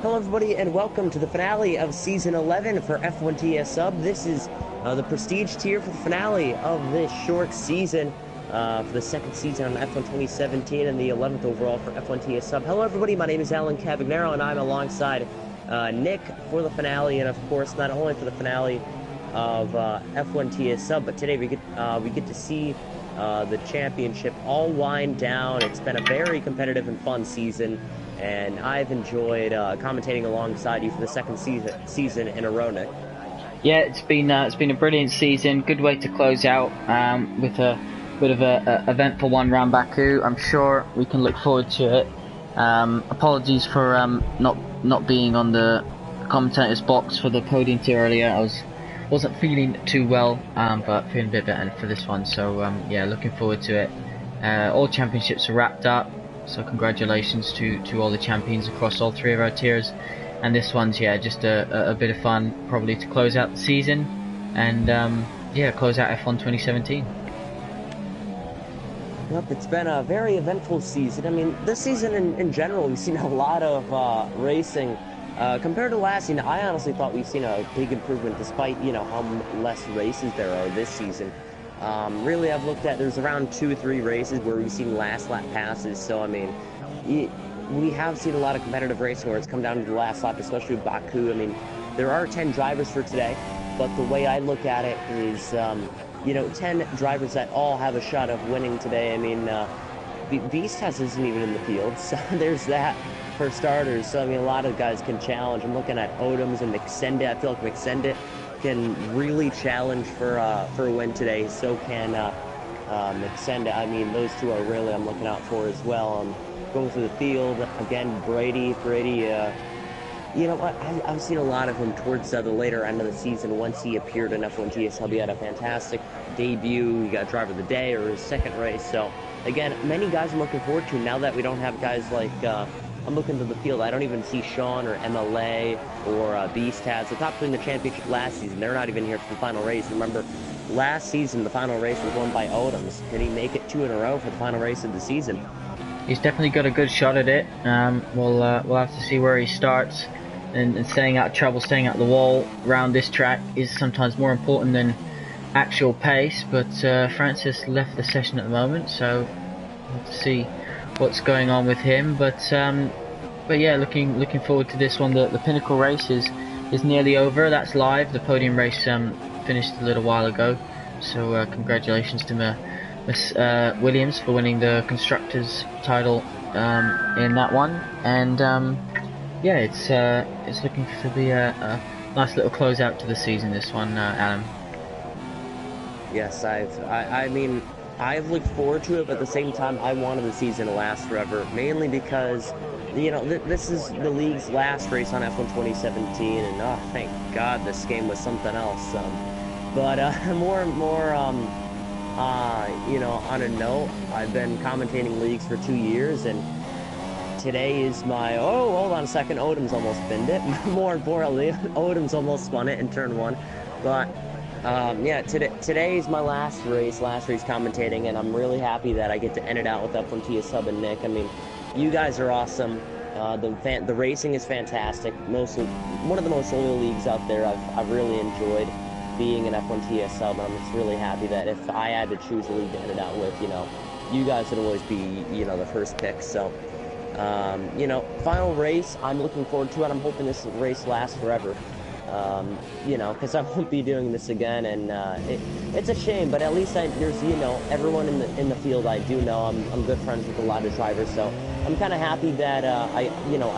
Hello everybody and welcome to the finale of Season 11 for F1 TS Sub. This is the prestige tier for the finale of this short season for the second season on F1 2017 and the 11th overall for F1 TS Sub. Hello everybody, my name is Alan Cavagnaro and I'm alongside Nick for the finale, and of course not only for the finale of F1 TS Sub, but today we get to see the championship all wind down. It's been a very competitive and fun season, and I've enjoyed commentating alongside you for the second season in a row, Nick. Yeah, it's been a brilliant season. Good way to close out with a bit of a eventful one round Baku. I'm sure we can look forward to it. Apologies for not being on the commentators box for the podium tier earlier. I wasn't feeling too well, but feeling a bit better for this one. So yeah, looking forward to it. All championships are wrapped up. So congratulations to all the champions across all three of our tiers, and this one's just a bit of fun, probably to close out the season, and close out F1 2017. Yep, it's been a very eventful season. I mean, this season in general, we've seen a lot of racing compared to last season. I honestly thought we've seen a big improvement, despite how less races there are this season. Really, I've looked at, there's around 2 or 3 races where we've seen last lap passes, so I mean, we have seen a lot of competitive racing where it's come down to the last lap, especially with Baku. I mean, there are 10 drivers for today, but the way I look at it is, 10 drivers that all have a shot of winning today. I mean, Beast has isn't even in the field, so there's that for starters. So I mean, a lot of guys can challenge. I'm looking at Odoms and McSendit. I feel like McSendit can really challenge for a win today. So can McSendit. I mean, those two are really I'm looking out for as well. Going through the field again. Brady. You know what? I've seen a lot of him towards the later end of the season. Once he appeared in F1 TSL, he had a fantastic debut. He got driver of the day or his second race. So again, many guys I'm looking forward to now that we don't have guys like. I'm looking to the field. I don't even see Sean or MLA or Beast has. The top 3 in the championship last season, they're not even here for the final race. Remember, last season, the final race was won by Odoms. Did he make it 2 in a row for the final race of the season? He's definitely got a good shot at it. We'll have to see where he starts. And staying out of trouble, staying out of the wall around this track is sometimes more important than actual pace. But Francis left the session at the moment, so we'll have to see what's going on with him, but yeah, looking forward to this one. The pinnacle race is nearly over. That's live. The podium race finished a little while ago, so congratulations to Miss Williams for winning the constructors title in that one. And yeah, it's looking to be a nice little closeout to the season, this one, Alan. Yes, I mean, I've looked forward to it, but at the same time, I wanted the season to last forever, mainly because, this is the league's last race on F1 2017, and oh, thank God this game was something else. But more and more, on a note, I've been commentating leagues for 2 years, and today is my, hold on a second, Odom's almost pinned it. More importantly, Odom's almost spun it in turn 1, but yeah, today is my last race commentating, and I'm really happy that I get to end it out with F1 TS Sub and Nick. I mean, you guys are awesome. The racing is fantastic. One of the most loyal leagues out there. I've really enjoyed being an F1 TS Sub, and I'm just really happy that if I had to choose a league to end it out with, you guys would always be, the first pick. So, final race, I'm looking forward to it. I'm hoping this race lasts forever. Because I won't be doing this again, and it's a shame, but at least there's everyone in the field I do know. I'm good friends with a lot of drivers, so I'm kind of happy that I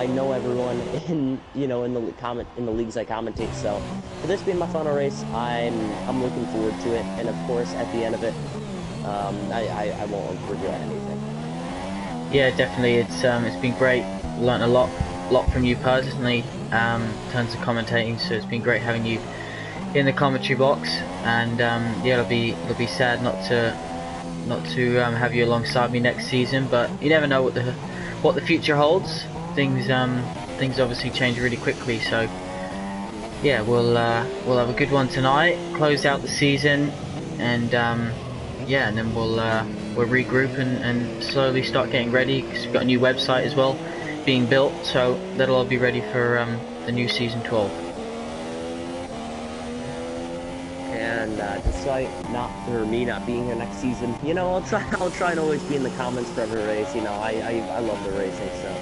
know everyone in the leagues I commentate. So for this being my final race, I'm looking forward to it, and of course at the end of it, I won't regret anything. Yeah, definitely. It's been great. Learned a lot from you personally. Tons of commentating, so it's been great having you in the commentary box, and yeah, it'll be sad not to have you alongside me next season, but you never know what the future holds. Things obviously change really quickly, so yeah, we'll have a good one tonight, close out the season, and yeah, and then we'll regroup and slowly start getting ready, because we've got a new website as well being built, so that'll all be ready for the new season 12. And despite me not being here next season, you know, I'll try and always be in the comments for every race. You know, I love the racing, so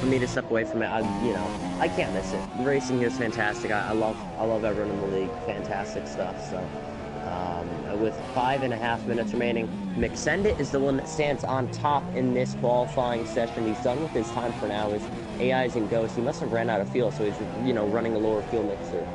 for me to step away from it, I can't miss it. The racing here is fantastic. I love everyone in the league. Fantastic stuff. So with 5.5 minutes remaining, McSendit is the one that stands on top in this qualifying session. He's done with his time for now. His AI's in ghost. He must have ran out of fuel, so he's running a lower fuel mixer.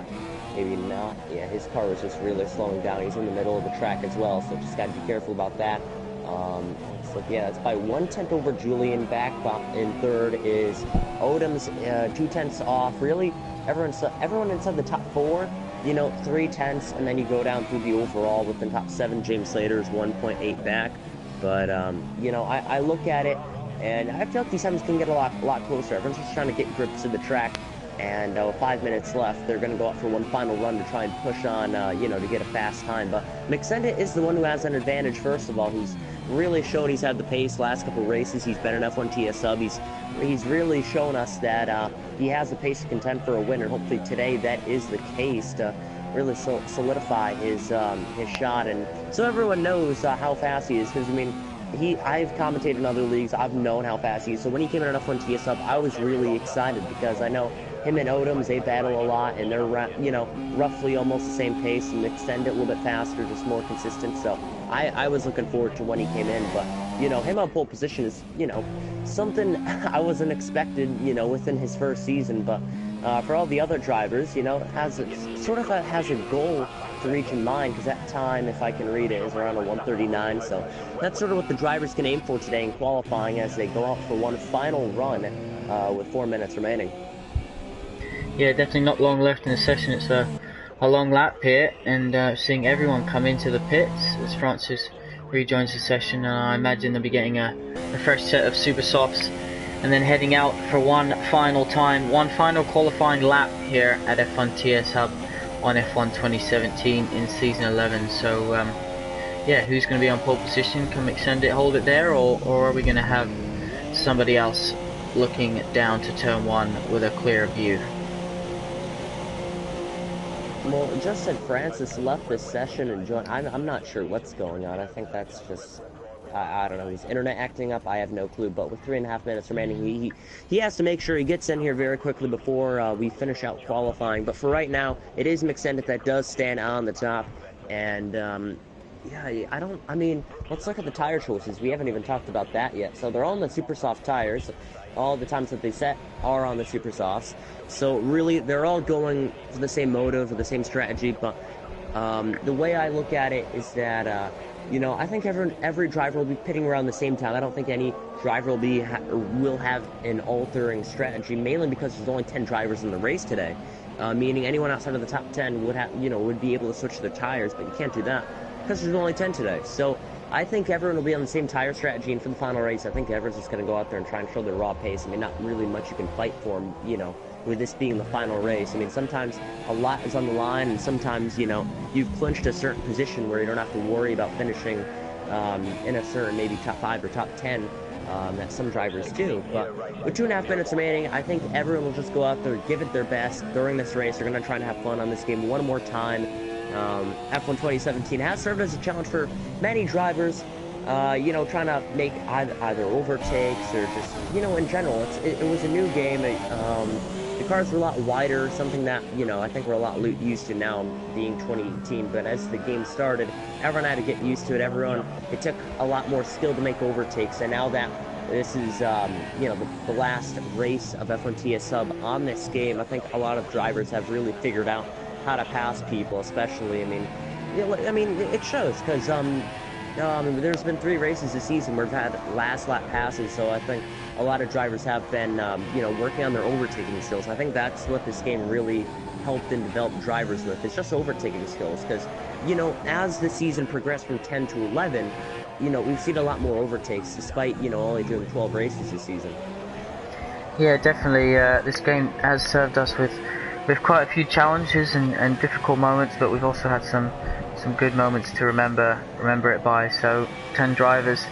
Maybe not. Yeah, his car was just really slowing down. He's in the middle of the track as well, so just got to be careful about that. So yeah, it's by 1/10 over Julian. Back in third is Odom's 2/10 off. Really, everyone inside the top 4, 3/10, and then you go down through the overall with the top 7. James Slater's 1.8 back. But I look at it, and I feel like these times can get a lot closer. Everyone's just trying to get grips to the track. And with 5 minutes left, they're going to go out for one final run to try and push on, to get a fast time. But McSendit is the one who has an advantage, first of all. He's really shown he's had the pace last couple races. He's been an F1 TS sub. He's really shown us that he has the pace to contend for a win, and hopefully today that is the case to really solidify his shot. And so everyone knows how fast he is, because, I've commentated in other leagues. I've known how fast he is. So when he came in an F1 TS sub, I was really excited because I know him and Odoms, they battle a lot, and they're, roughly almost the same pace, and extend it a little bit faster, just more consistent. So I was looking forward to when he came in. But, him on pole position is, something I wasn't expected, within his first season. But for all the other drivers, has a goal to reach in mind, because that time, if I can read it, is around a 1:39. So that's sort of what the drivers can aim for today in qualifying as they go out for one final run with 4 minutes remaining. Yeah, definitely not long left in the session. It's a long lap here, and seeing everyone come into the pits as Francis rejoins the session. And I imagine they'll be getting a fresh set of super softs, and then heading out for one final qualifying lap here at F1 TS Hub on F1 2017 in season 11. So yeah, who's going to be on pole position? Can McSendit hold it there, or are we going to have somebody else looking down to turn 1 with a clear view? Well, just said Francis left this session and joined. I'm not sure what's going on. I think that's just, I don't know, his internet acting up. I have no clue. But with 3.5 minutes remaining, he has to make sure he gets in here very quickly before we finish out qualifying. But for right now, it is McSendit that does stand on the top. And yeah, let's look at the tire choices. We haven't even talked about that yet. So they're all on the super soft tires. All the times that they set are on the super softs. So really, they're all going for the same motive or the same strategy. But the way I look at it is that, I think every driver will be pitting around the same time. I don't think any driver will have an altering strategy, mainly because there's only 10 drivers in the race today. Meaning anyone outside of the top 10 would be able to switch their tires, but you can't do that because there's only 10 today. So I think everyone will be on the same tire strategy, and for the final race, I think everyone's just going to go out there and try and show their raw pace. Not really much you can fight for, with this being the final race. Sometimes a lot is on the line, and sometimes, you've clinched a certain position where you don't have to worry about finishing in a certain maybe top 5 or top 10 that some drivers do. But with 2.5 minutes remaining, I think everyone will just go out there, give it their best during this race. They're going to try and have fun on this game one more time. F1 2017 has served as a challenge for many drivers, trying to make either overtakes or just, in general. It was a new game. The cars were a lot wider, something that, I think we're a lot used to now being 2018. But as the game started, everyone had to get used to it. It took a lot more skill to make overtakes. And now that this is, the last race of F1 TS Sub on this game, I think a lot of drivers have really figured out how to pass people, especially. It shows, because there's been 3 races this season where we've had last lap passes, so I think a lot of drivers have been, working on their overtaking skills. I think that's what this game really helped and developed drivers with. It's just overtaking skills, because, as the season progressed from 10 to 11, we've seen a lot more overtakes, despite, only doing 12 races this season. Yeah, definitely. This game has served us with quite a few challenges and difficult moments, but we've also had some good moments to remember it by. So 10 drivers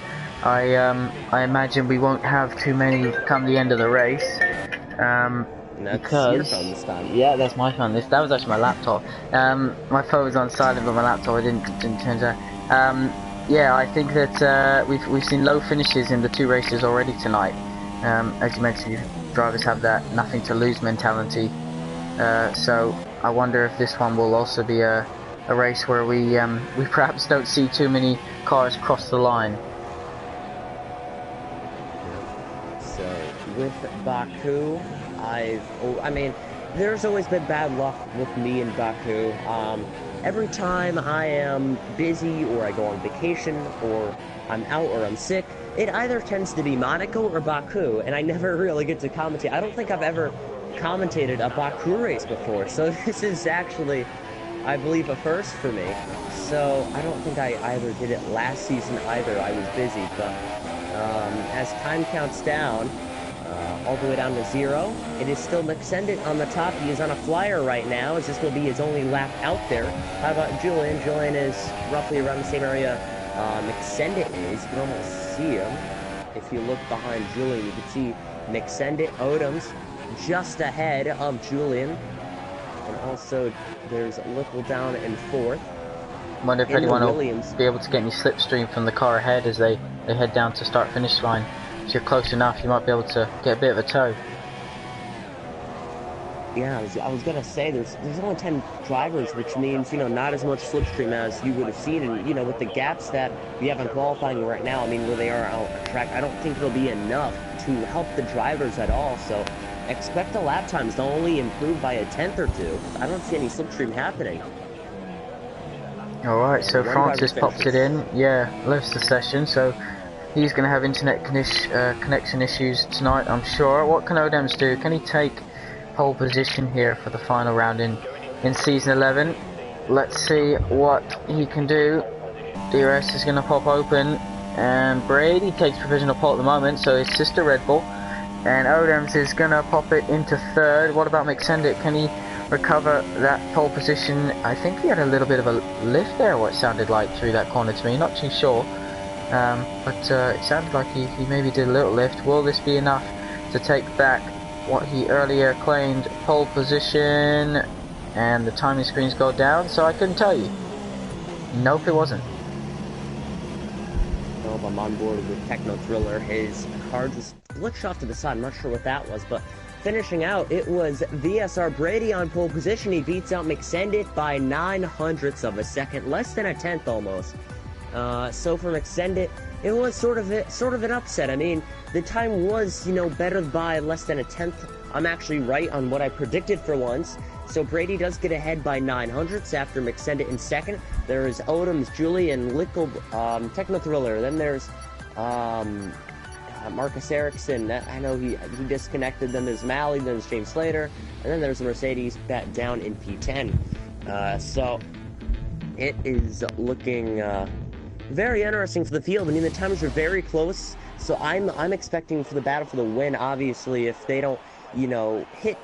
I imagine we won't have too many come the end of the race. That's your Because phone this time. yeah, that's my phone. That was actually my laptop. My phone was on silent, but my laptop I didn't turn it on. Yeah, I think that we've seen low finishes in the 2 races already tonight. As you mentioned, drivers have that nothing to lose mentality. So I wonder if this one will also be a race where we perhaps don't see too many cars cross the line. So with Baku, I mean, there's always been bad luck with me in Baku. Every time I am busy or I go on vacation or I'm out or I'm sick, it either tends to be Monaco or Baku, and I never really get to commentate. I don't think I've ever commentated a Baku race before, so this is actually, I believe, a first for me. So I don't think I either did it last season either. I was busy, but as time counts down, all the way down to 0, it is still McSendit on the top. He is on a flyer right now, as this will be his only lap out there. How about Julian? Julian is roughly around the same area McSendit is. You can almost see him. If you look behind Julian, you can see McSendit, Odoms just ahead of Julian. And also, there's Little down in 4th. I wonder if anyone will be able to get any slipstream from the car ahead as they head down to start-finish line. If you're close enough, you might be able to get a bit of a tow. Yeah, I was gonna say there's only 10 drivers, which means, you know, not as much slipstream as you would have seen, and you know, with the gaps that we have in qualifying right now, I mean, where they are out on track, I don't think it'll be enough to help the drivers at all. So expect the lap times to only improve by a 10th or 2. I don't see any slipstream happening. Alright, so Francis pops it in, yeah, left the session, so he's going to have internet connection issues tonight, I'm sure. What can Odems do? Can he take pole position here for the final round in Season 11? Let's see what he can do. DRS is going to pop open, and Brady takes provisional pole at the moment, so his sister Red Bull. And Odems is going to pop it into 3rd. What about McSendit? Can he recover that pole position? I think he had a little bit of a lift there, what it sounded like through that corner to me, not too sure. But it sounded like he maybe did a little lift. Will this be enough to take back what he earlier claimed pole position? And the timing screens go down, so I couldn't tell you. Nope, it wasn't. Nope, I'm on board with Techno Thriller. His car just glitched off to the side. I'm not sure what that was, but finishing out, it was VSR Brady on pole position. He beats out McSendit by 0.09 of a second, less than a 10th almost. So for McSendit, it was sort of an upset. I mean, the time was, you know, better by less than a 10th. I'm actually right on what I predicted for once. So Brady does get ahead by 0.09 after McSendit in 2nd. There's Odoms, Julian, Lickle, Techno Thriller. Then there's Marcus Ericsson. I know he disconnected. Then there's Malley. Then there's James Slater. And then there's Mercedes back down in P10. So it is looking very interesting for the field. I mean, the times are very close. So I'm expecting for the battle for the win. Obviously, if they don't, you know, hit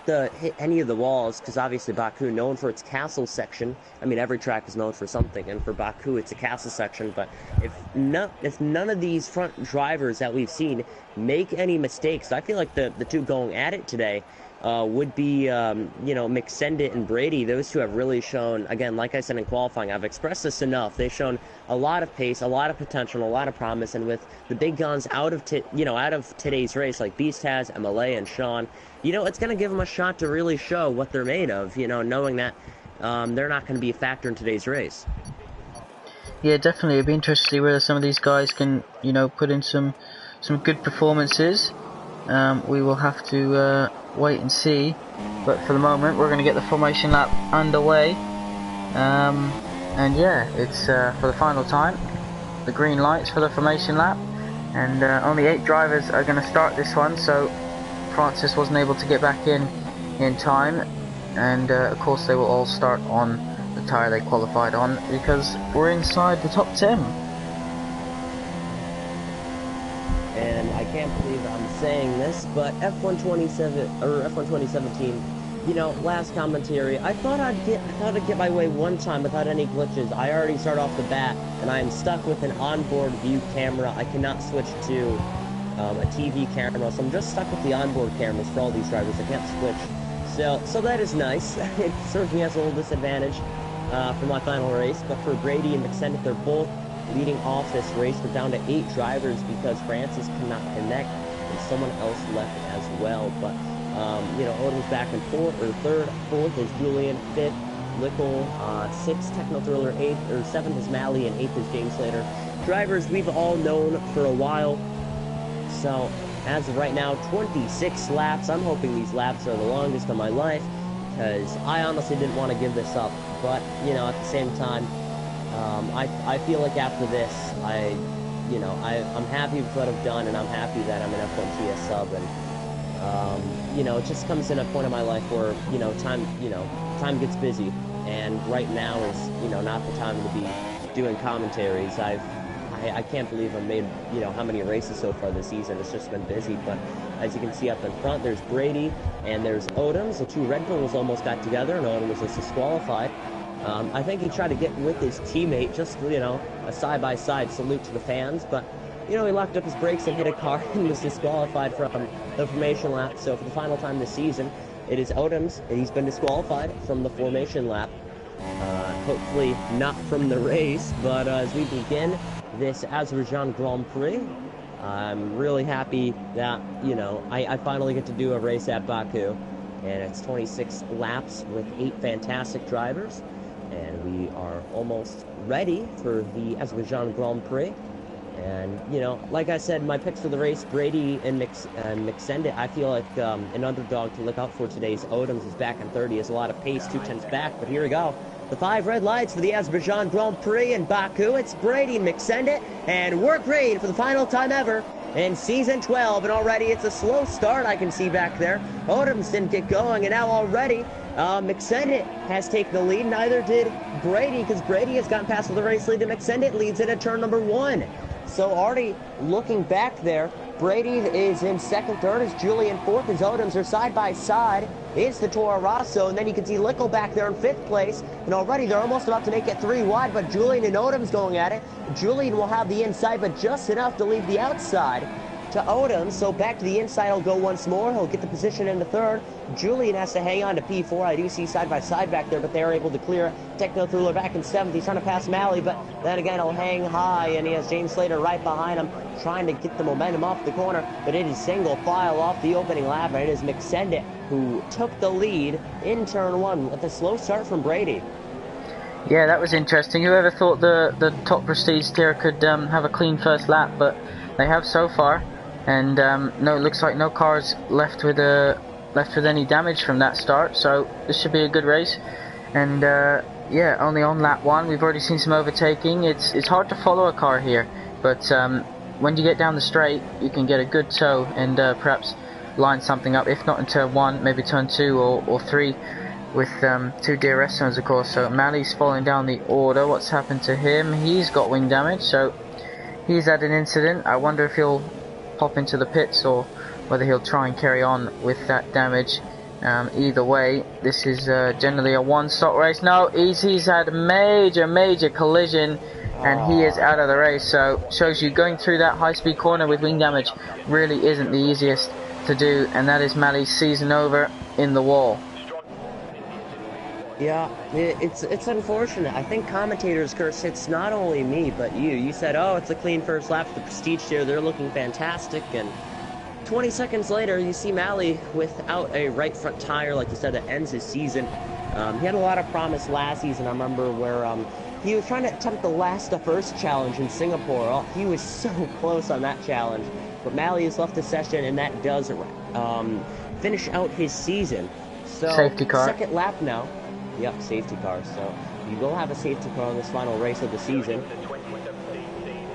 any of the walls, because obviously Baku known for its castle section. I mean, every track is known for something, and for Baku it's a castle section. But if none of these front drivers that we've seen make any mistakes, I feel like the two going at it today would be, you know, McSendit and Brady. Those two have really shown, again, like I said in qualifying, I've expressed this enough, they've shown a lot of pace, a lot of potential, and a lot of promise. And with the big guns out of today's race, like Beast has, MLA, and Sean, you know, it's going to give them a shot to really show what they're made of, you know, knowing that they're not going to be a factor in today's race. Yeah, definitely. It'd be interesting to see whether some of these guys can, you know, put in some good performances. We will have to wait and see, but for the moment we're going to get the formation lap underway, and yeah, it's for the final time, the green lights for the formation lap, and only 8 drivers are going to start this one, so Francis wasn't able to get back in time, and of course they will all start on the tyre they qualified on, because we're inside the top 10. And I can't believe I'm saying this, but F1 2017 last commentary, I thought I'd get my way one time without any glitches. I already start off the bat, and I am stuck with an onboard view camera. I cannot switch to a TV camera, so I'm just stuck with the onboard cameras for all these drivers. I can't switch. So that is nice. It serves me as a little disadvantage for my final race. But for Brady and McSendet, they're both leading off this race. We're down to 8 drivers because Francis cannot connect, and someone else left as well. But Odom's back in third. Fourth is Julian. Fifth, Lickle. Sixth, Techno Thriller. Eighth, or seventh is Mally, and eighth is James Slater. Drivers we've all known for a while. So, as of right now, 26 laps. I'm hoping these laps are the longest of my life, because I honestly didn't want to give this up. But, at the same time, I feel like after this, I'm happy with what I've done, and I'm happy that I'm an F1 TS sub, and, it just comes in a point in my life where, time gets busy, and right now is, not the time to be doing commentaries. I can't believe I've made, how many races so far this season. It's just been busy, but as you can see up in front, there's Brady and there's Odoms. The 2 Red Bulls almost got together, and Odom was just disqualified. I think he tried to get with his teammate, just, a side-by-side salute to the fans, but, he locked up his brakes and hit a car and was disqualified from the formation lap. So for the final time this season, it is Odoms, and he's been disqualified from the formation lap. Hopefully not from the race, but as we begin this Azerbaijan Grand Prix, I'm really happy that, I finally get to do a race at Baku, and it's 26 laps with 8 fantastic drivers, and we are almost ready for the Azerbaijan Grand Prix. And, like I said, my picks for the race, Brady and McSendet, I feel like an underdog to look out for today's Odoms is back in 30, has a lot of pace, 2/10 back, but here we go. The 5 red lights for the Azerbaijan Grand Prix in Baku. It's Brady and McSendet, and we're green for the final time ever in Season 12, and already it's a slow start I can see back there. Odoms didn't get going, and now already McSendet has taken the lead. Neither did Brady, because Brady has gotten past with the race lead, and McSendet leads it at turn number 1. So already looking back there, Brady is in second, third is Julian, fourth is Odoms, are side by side. It's the Toro Rosso, and then you can see Lickle back there in 5th place, and already they're almost about to make it 3 wide, but Julian and Odoms going at it. Julian will have the inside, but just enough to leave the outside to Odoms, so back to the inside he'll go once more. He'll get the position in the 3rd. Julian has to hang on to P4. I do see side by side back there, but they're able to clear. Techno Thriller back in 7th. He's trying to pass Mally, but then again he'll hang high, and he has James Slater right behind him, trying to get the momentum off the corner, but it is single file off the opening lap, and it is McSendet who took the lead in turn 1 with a slow start from Brady. Yeah, that was interesting. Whoever thought the top prestige tier could have a clean first lap, but they have so far. And no, it looks like no cars left with any damage from that start, so this should be a good race. And yeah, only on lap 1 we've already seen some overtaking. It's hard to follow a car here, but when you get down the straight you can get a good tow and perhaps line something up, if not in turn 1, maybe turn 2 or 3, with 2 DRS zones of course. So Mally's falling down the order. What's happened to him? He's got wing damage, so he's had an incident. I wonder if he'll pop into the pits or whether he'll try and carry on with that damage. Either way, this is generally a 1-stop race. No, he's had a major collision, and he is out of the race. So shows you going through that high-speed corner with wing damage really isn't the easiest to do, and that is Mally's season over in the wall. Yeah, it's unfortunate. I think commentators curse. It's not only me, but you. You said, oh, it's a clean first lap for the Prestige tier. They're looking fantastic. And 20 seconds later, you see Mally without a right front tire, like you said, that ends his season. He had a lot of promise last season. I remember where he was trying to attempt the first challenge in Singapore. Oh, he was so close on that challenge. But Mally has left the session, and that does finish out his season. So, safety car. Second lap now. Yep, safety car. So you will have a safety car in this final race of the season.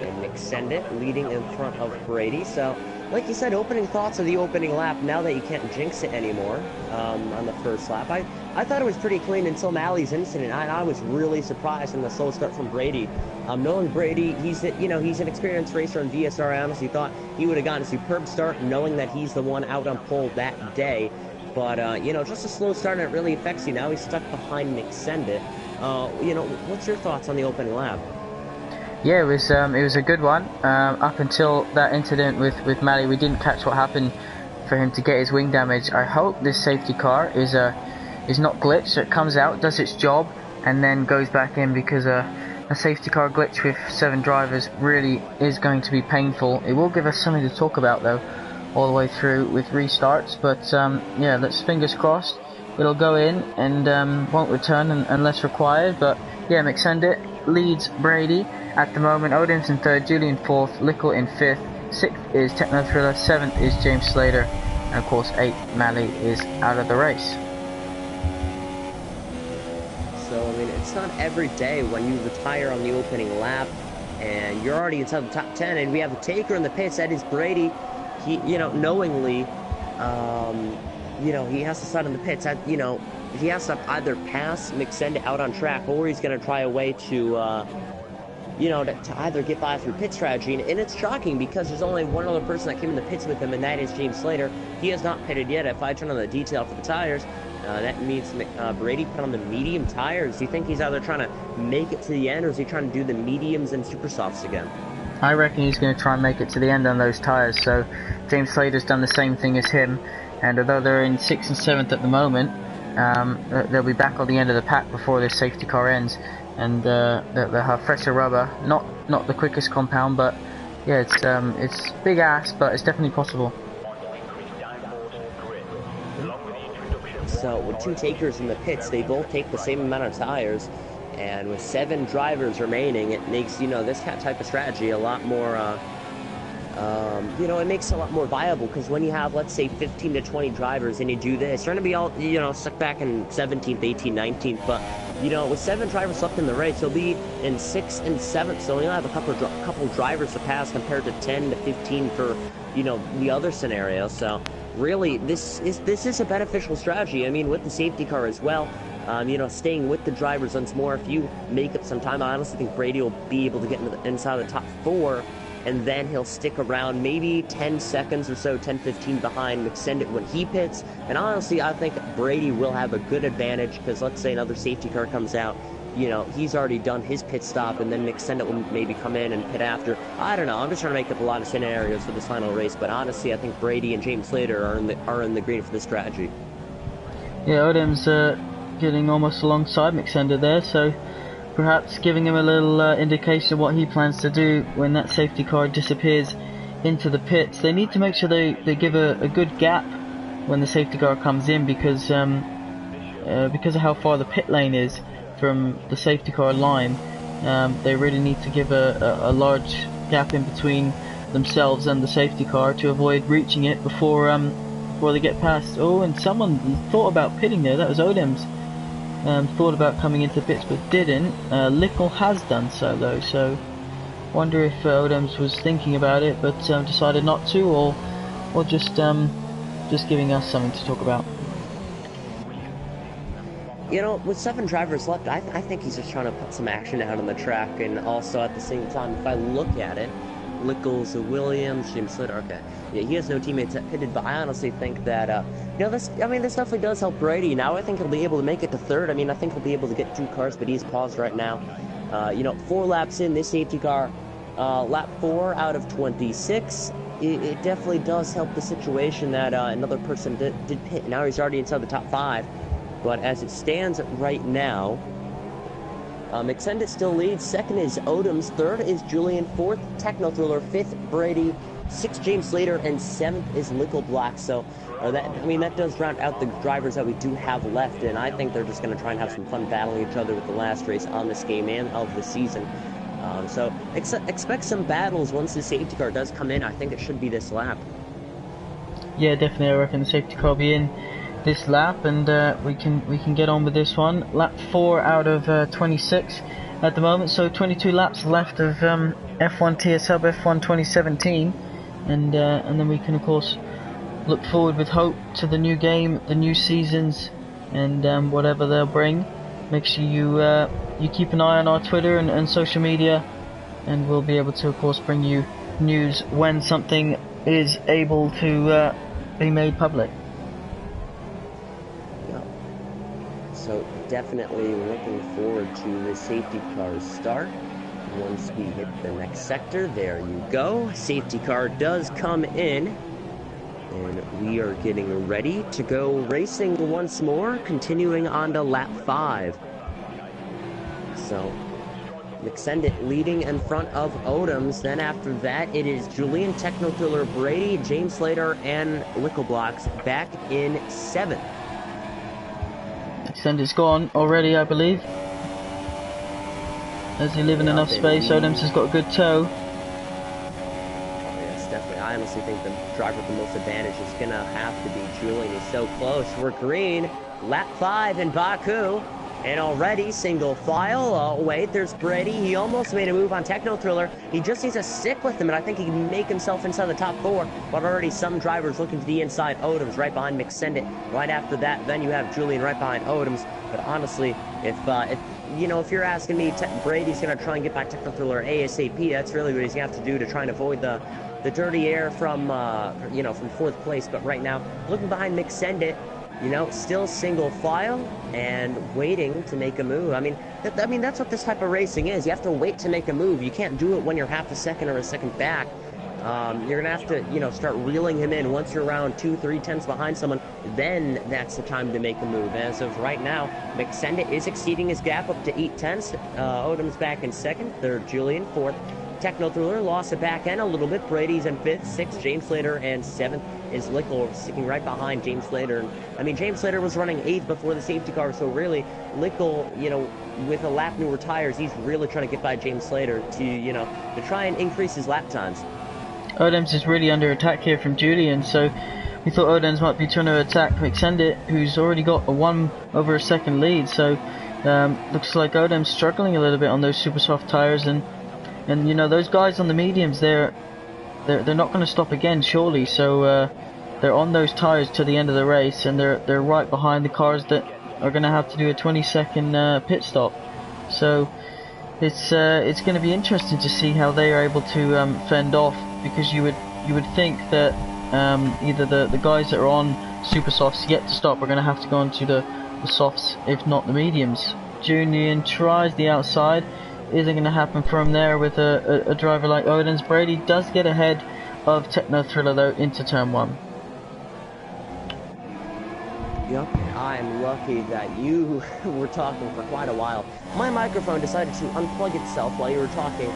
And McSendet leading in front of Brady. So, like you said, opening thoughts of the opening lap, now that you can't jinx it anymore on the first lap. I thought it was pretty clean until Mally's incident. I was really surprised in the slow start from Brady. Knowing Brady, he's an experienced racer in VSR. I honestly thought he would have gotten a superb start, knowing that he's the one out on pole that day. But, you know, just a slow start, and it really affects you. Now he's stuck behind McSendit. You know, what's your thoughts on the opening lap? Yeah, it was a good one. Up until that incident with Mali, we didn't catch what happened for him to get his wing damage. I hope this safety car is not glitched, so it comes out, does its job, and then goes back in, because a safety car glitch with 7 drivers really is going to be painful. It will give us something to talk about though, all the way through with restarts. But yeah, let's fingers crossed it'll go in and won't return unless required. But yeah, McSendit leads Brady at the moment. Odin's in 3rd, Julian 4th, Lickle in 5th, 6th is Techno Thriller, 7th is James Slater, and of course 8th Mali is out of the race. So, I mean, it's not every day when you retire on the opening lap and you're already inside the top 10, and we have a taker in the pits. That is Brady. He, you know, knowingly, you know, he has to start in the pits. You know, he has to either pass McSendit out on track, or he's going to try a way to, you know, to either get by through pit strategy. And it's shocking because there's only one other person that came in the pits with him, and that is James Slater. He has not pitted yet. If I turn on the detail for the tires, that means Brady put on the medium tires. Do you think he's either trying to make it to the end, or is he trying to do the mediums and super softs again? I reckon he's going to try and make it to the end on those tyres. So James Slater's done the same thing as him, and although they're in 6th and 7th at the moment, they'll be back on the end of the pack before this safety car ends, and they'll have fresher rubber. Not the quickest compound, but yeah, it's big ass, but it's definitely possible. So with 2 takers in the pits, they both take the same amount of tires. And with 7 drivers remaining, it makes, you know, this type of strategy a lot more, you know, it makes it a lot more viable, because when you have, let's say, 15 to 20 drivers and you do this, you're going to be all, you know, stuck back in 17th, 18th, 19th. But, you know, with 7 drivers left in the race, you'll be in 6th and 7th, so you'll have a couple drivers to pass compared to 10 to 15 for, you know, the other scenario. So really, this is a beneficial strategy. I mean, with the safety car as well. You know, staying with the drivers once more. If you make up some time, I honestly think Brady will be able to get inside the top 4, and then he'll stick around maybe 10 seconds or so, 10-15 behind McSendit when he pits. And honestly, I think Brady will have a good advantage, because let's say another safety car comes out, you know, he's already done his pit stop, and then McSendit will maybe come in and pit after. I don't know. I'm just trying to make up a lot of scenarios for this final race, but honestly, I think Brady and James Slater are in the green for this strategy. Yeah, Odin's getting almost alongside McSendit there, so perhaps giving him a little indication of what he plans to do when that safety car disappears into the pits. They need to make sure they give a good gap when the safety car comes in, because of how far the pit lane is from the safety car line. They really need to give a large gap in between themselves and the safety car to avoid reaching it before they get past. Oh, and someone thought about pitting there. That was Odems. Thought about coming into pits but didn't. Lickle has done so though, so wonder if Odems was thinking about it but decided not to, or just giving us something to talk about. You know, with 7 drivers left, I think he's just trying to put some action out on the track, and also at the same time, if I look at it, Lickles, Williams, James Slater, okay. Yeah, he has no teammates pitted, but I honestly think that, you know, this definitely does help Brady. Now I think he'll be able to make it to 3rd. I mean, I think he'll be able to get 2 cars, but he's paused right now. You know, 4 laps in, this safety car, lap 4 out of 26. It definitely does help the situation that another person did pit. Now he's already inside the top 5. But as it stands right now, McSendit still leads. 2nd is Odoms. 3rd is Julian. 4th, Techno Thriller. 5th, Brady. 6th, James Slater. And 7th is Lickle Black. So, that does round out the drivers that we do have left. And I think they're just going to try and have some fun battling each other with the last race on this game and of the season. So, expect some battles once the safety car does come in. I think it should be this lap. Yeah, definitely. I reckon the safety car will be in this lap, and we can get on with this one. Lap 4 out of 26 at the moment, so 22 laps left of F1 TSL F1 2017, and then we can of course look forward with hope to the new game, the new seasons, and whatever they'll bring. Make sure you keep an eye on our Twitter and social media, and we'll be able to of course bring you news when something is able to be made public. So definitely looking forward to the safety car's start. Once we hit the next sector, there you go. Safety car does come in. And we are getting ready to go racing once more, continuing on to lap 5. So, McSendit leading in front of Odoms. Then after that, it is Julian, Technothriller, Brady, James Slater, and Lickleblocks back in 7th. McSendit's gone already, I believe. Is he leaving enough space? Odoms has got a good toe. Yes, definitely. I honestly think the driver with the most advantage is going to have to be Julian. He's so close. We're green. Lap 5 in Baku. And already single file. Oh, wait, there's Brady. He almost made a move on Technothriller. He just needs to stick with him, and I think he can make himself inside the top 4. But already some drivers looking to the inside. Odoms right behind McSendit. Right after that, then you have Julian right behind Odoms. But honestly, if you're asking me, Brady's going to try and get by Technothriller ASAP. That's really what he's going to have to do to try and avoid the dirty air from 4th place. But right now, looking behind McSendit, still single file and waiting to make a move. I mean, that's what this type of racing is. You have to wait to make a move. You can't do it when you're half a second or a second back. You're going to have to, start reeling him in once you're around 2-3 tenths behind someone. Then that's the time to make a move. As of right now, McSendit is exceeding his gap up to 8 tenths. Odom's back in 2nd, 3rd Julian, 4th. Technothriller lost the back end a little bit. Brady's in 5th, 6th James Slater, and 7th is Lickle, sticking right behind James Slater. I mean, James Slater was running 8th before the safety car, so really, Lickle, with a lap newer tires, he's really trying to get by James Slater to try and increase his lap times. Odoms is really under attack here from Julian, so we thought Odoms might be trying to attack McSendit, who's already got a 1/2 lead. So looks like Odoms struggling a little bit on those super soft tires, and those guys on the mediums, they're not going to stop again, surely. So they're on those tires to the end of the race, and they're right behind the cars that are going to have to do a 20-second pit stop. So it's going to be interesting to see how they are able to fend off, because you would think that either the guys that are on super softs yet to stop are going to have to go onto the softs, if not the mediums. Julian tries the outside. Isn't going to happen from there with a driver like Odoms. Brady does get ahead of Technothriller though into turn 1. Yep, I'm lucky that you were talking for quite a while. My microphone decided to unplug itself while you were talking,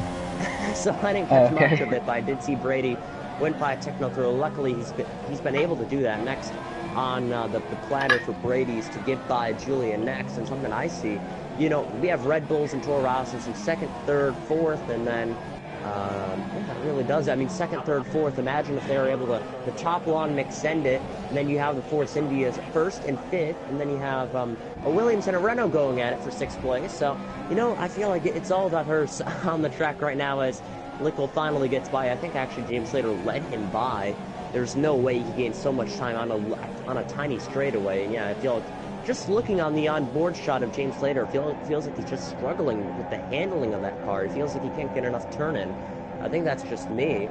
so I didn't catch much of it, but I did see Brady went by Technothriller. Luckily, he's been able to do that. Next on the platter for Brady's to get by Julian next, and something I see, we have Red Bulls and Toro Rosses in 2nd, 3rd, 4th, and then yeah, it really does. I mean, 2nd, 3rd, 4th. Imagine if they were able to topple on McSendit, and then you have the Force Indias 1st and 5th, and then you have a Williams and a Renault going at it for 6th place. So, I feel like it's all about her on the track right now as Lickle finally gets by. I think actually James Slater led him by. There's no way he gained so much time on a tiny straightaway. And yeah, I feel like just looking on the onboard shot of James Slater, feels like he's just struggling with the handling of that car. It feels like he can't get enough turn in. I think that's just me.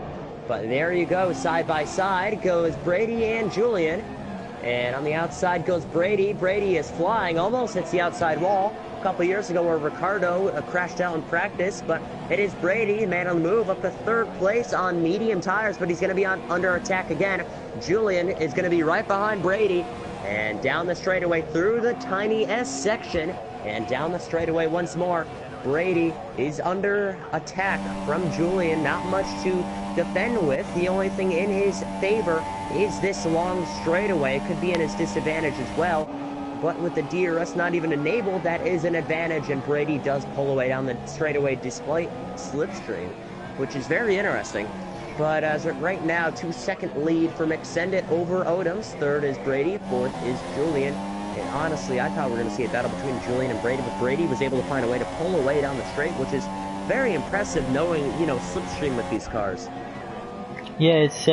But there you go, side by side goes Brady and Julian. And on the outside goes Brady. Brady is flying, almost hits the outside wall. A couple years ago where Ricardo crashed out in practice, but it is Brady, man on the move, up to 3rd place on medium tires, but he's going to be under attack again. Julian is going to be right behind Brady. And down the straightaway through the tiny S section, and down the straightaway once more. Brady is under attack from Julian. Not much to defend with. The only thing in his favor is this long straightaway. It could be in his disadvantage as well. But with the DRS not even enabled, that is an advantage, and Brady does pull away down the straightaway despite slipstream, which is very interesting. But as of right now, 2-second lead for McSendit over Odoms. 3rd is Brady, 4th is Julian. And honestly, I thought we were going to see a battle between Julian and Brady, but Brady was able to find a way to pull away down the straight, which is very impressive knowing, slipstream with these cars. Yeah, it's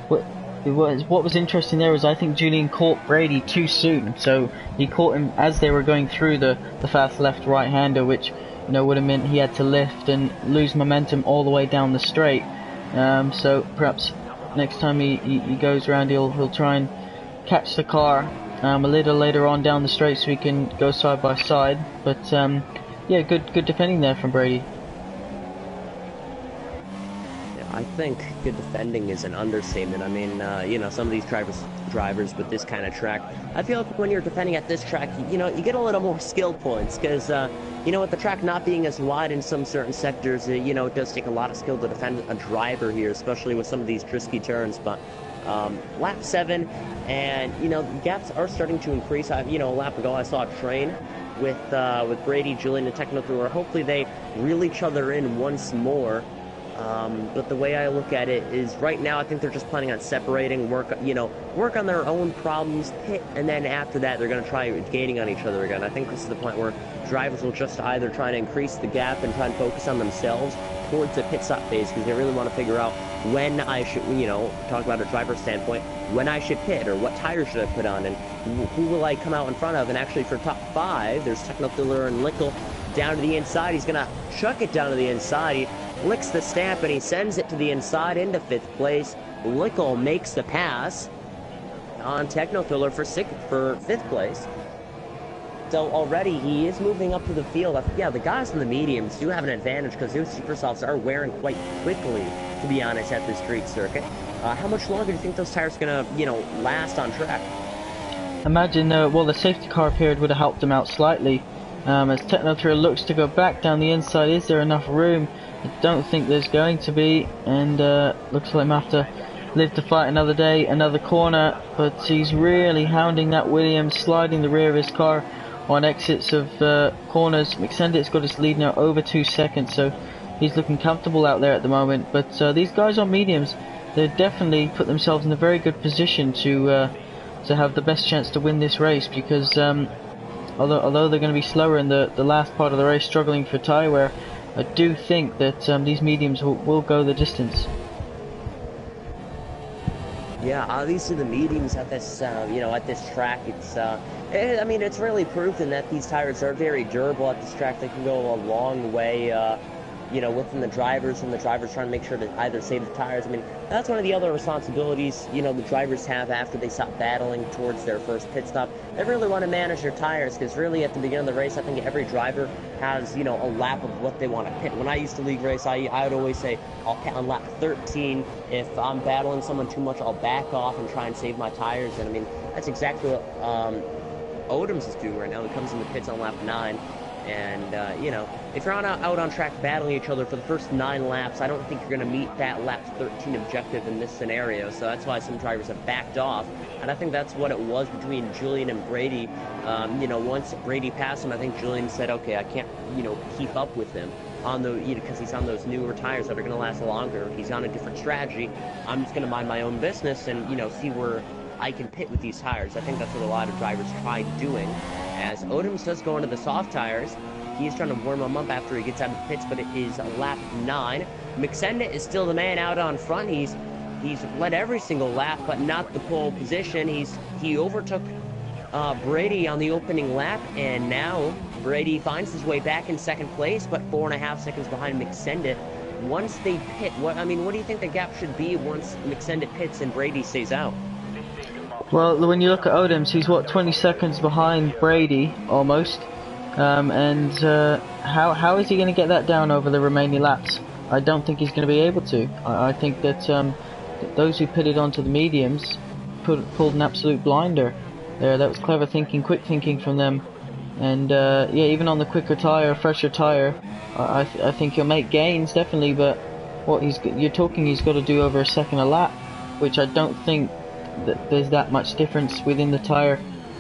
what was interesting there was I think Julian caught Brady too soon. So he caught him as they were going through the fast left right-hander, which would have meant he had to lift and lose momentum all the way down the straight. So perhaps next time he goes around, he'll try and catch the car a little later on down the straight so we can go side by side. But yeah, good defending there from Brady. I think good defending is an understatement. I mean, you know, some of these drivers with this kind of track, I feel like when you're defending at this track, you know, you get a little more skill points because, you know, with the track not being as wide in some certain sectors, you know, it does take a lot of skill to defend a driver here, especially with some of these risky turns. But lap 7, and, you know, the gaps are starting to increase. You know, a lap ago I saw a train with Brady, Julian, and Techno, hopefully they reel each other in once more. But the way I look at it is right now I think they're just planning on separating, work on their own problems, pit, and then after that they're going to try gaining on each other again. I think this is the point where drivers will just either try to increase the gap and try and focus on themselves towards the pit stop phase because they really want to figure out when I should, you know, talk about a driver's standpoint, when I should pit or what tires should I put on and who will I come out in front of. And actually for top 5, there's Techno and Lickle down to the inside. He's going to chuck it down to the inside. He flicks the stamp and he sends it to the inside into 5th place. Lickle makes the pass on Techno for 5th place. So already he is moving up to the field. Yeah, the guys in the mediums do have an advantage because those super softs are wearing quite quickly, to be honest, at the street circuit. How much longer do you think those tires are going to, you know, last on track? Imagine, well, the safety car period would have helped him out slightly. As Techno looks to go back down the inside, is there enough room? I don't think there's going to be, and looks like I'm have to live to fight another day, another corner, but he's really hounding that Williams, sliding the rear of his car on exits of corners. McSendit's got his lead now over 2 seconds, so he's looking comfortable out there at the moment, but these guys on mediums, they definitely put themselves in a very good position to have the best chance to win this race, because although they're going to be slower in the last part of the race, struggling for tyre wear, I do think that these mediums will go the distance. Yeah, obviously the mediums at this, you know, at this track, it's, I mean, it's really proven that these tires are very durable at this track. They can go a long way, you know, within the drivers, and the drivers trying to make sure to either save the tires. I mean, that's one of the other responsibilities, you know, the drivers have after they stop battling towards their first pit stop. They really want to manage their tires, because really at the beginning of the race, I think every driver has, you know, a lap of what they want to pit. When I used to league race, I would always say, I'll pit on lap 13. If I'm battling someone too much, I'll back off and try and save my tires. And I mean, that's exactly what Odoms is doing right now. He comes in the pits on lap 9. And, you know, if you're out on track battling each other for the first 9 laps, I don't think you're going to meet that lap 13 objective in this scenario. So that's why some drivers have backed off. And I think that's what it was between Julian and Brady. You know, once Brady passed him, I think Julian said, okay, I can't, you know, keep up with him on the, you know, because he's on those newer tires that are going to last longer. He's on a different strategy. I'm just going to mind my own business and, you know, see where I can pit with these tires. I think that's what a lot of drivers tried doing. As Odoms does go into the soft tires, he's trying to warm them up after he gets out of the pits, but it is lap 9. McSendit is still the man out on front. He's led every single lap, but not the pole position. He overtook Brady on the opening lap, and now Brady finds his way back in 2nd place, but 4.5 seconds behind McSendit. Once they pit, what do you think the gap should be once McSendit pits and Brady stays out? Well, when you look at Odoms, he's 20 seconds behind Brady almost, and how is he going to get that down over the remaining laps? I don't think he's going to be able to. I think that those who pitted onto the mediums pulled an absolute blinder there. That was clever thinking, quick thinking from them, and yeah, even on the quicker tire, fresher tire, I think he'll make gains definitely, but he's got to do over a second a lap, which I don't think that there's that much difference within the tire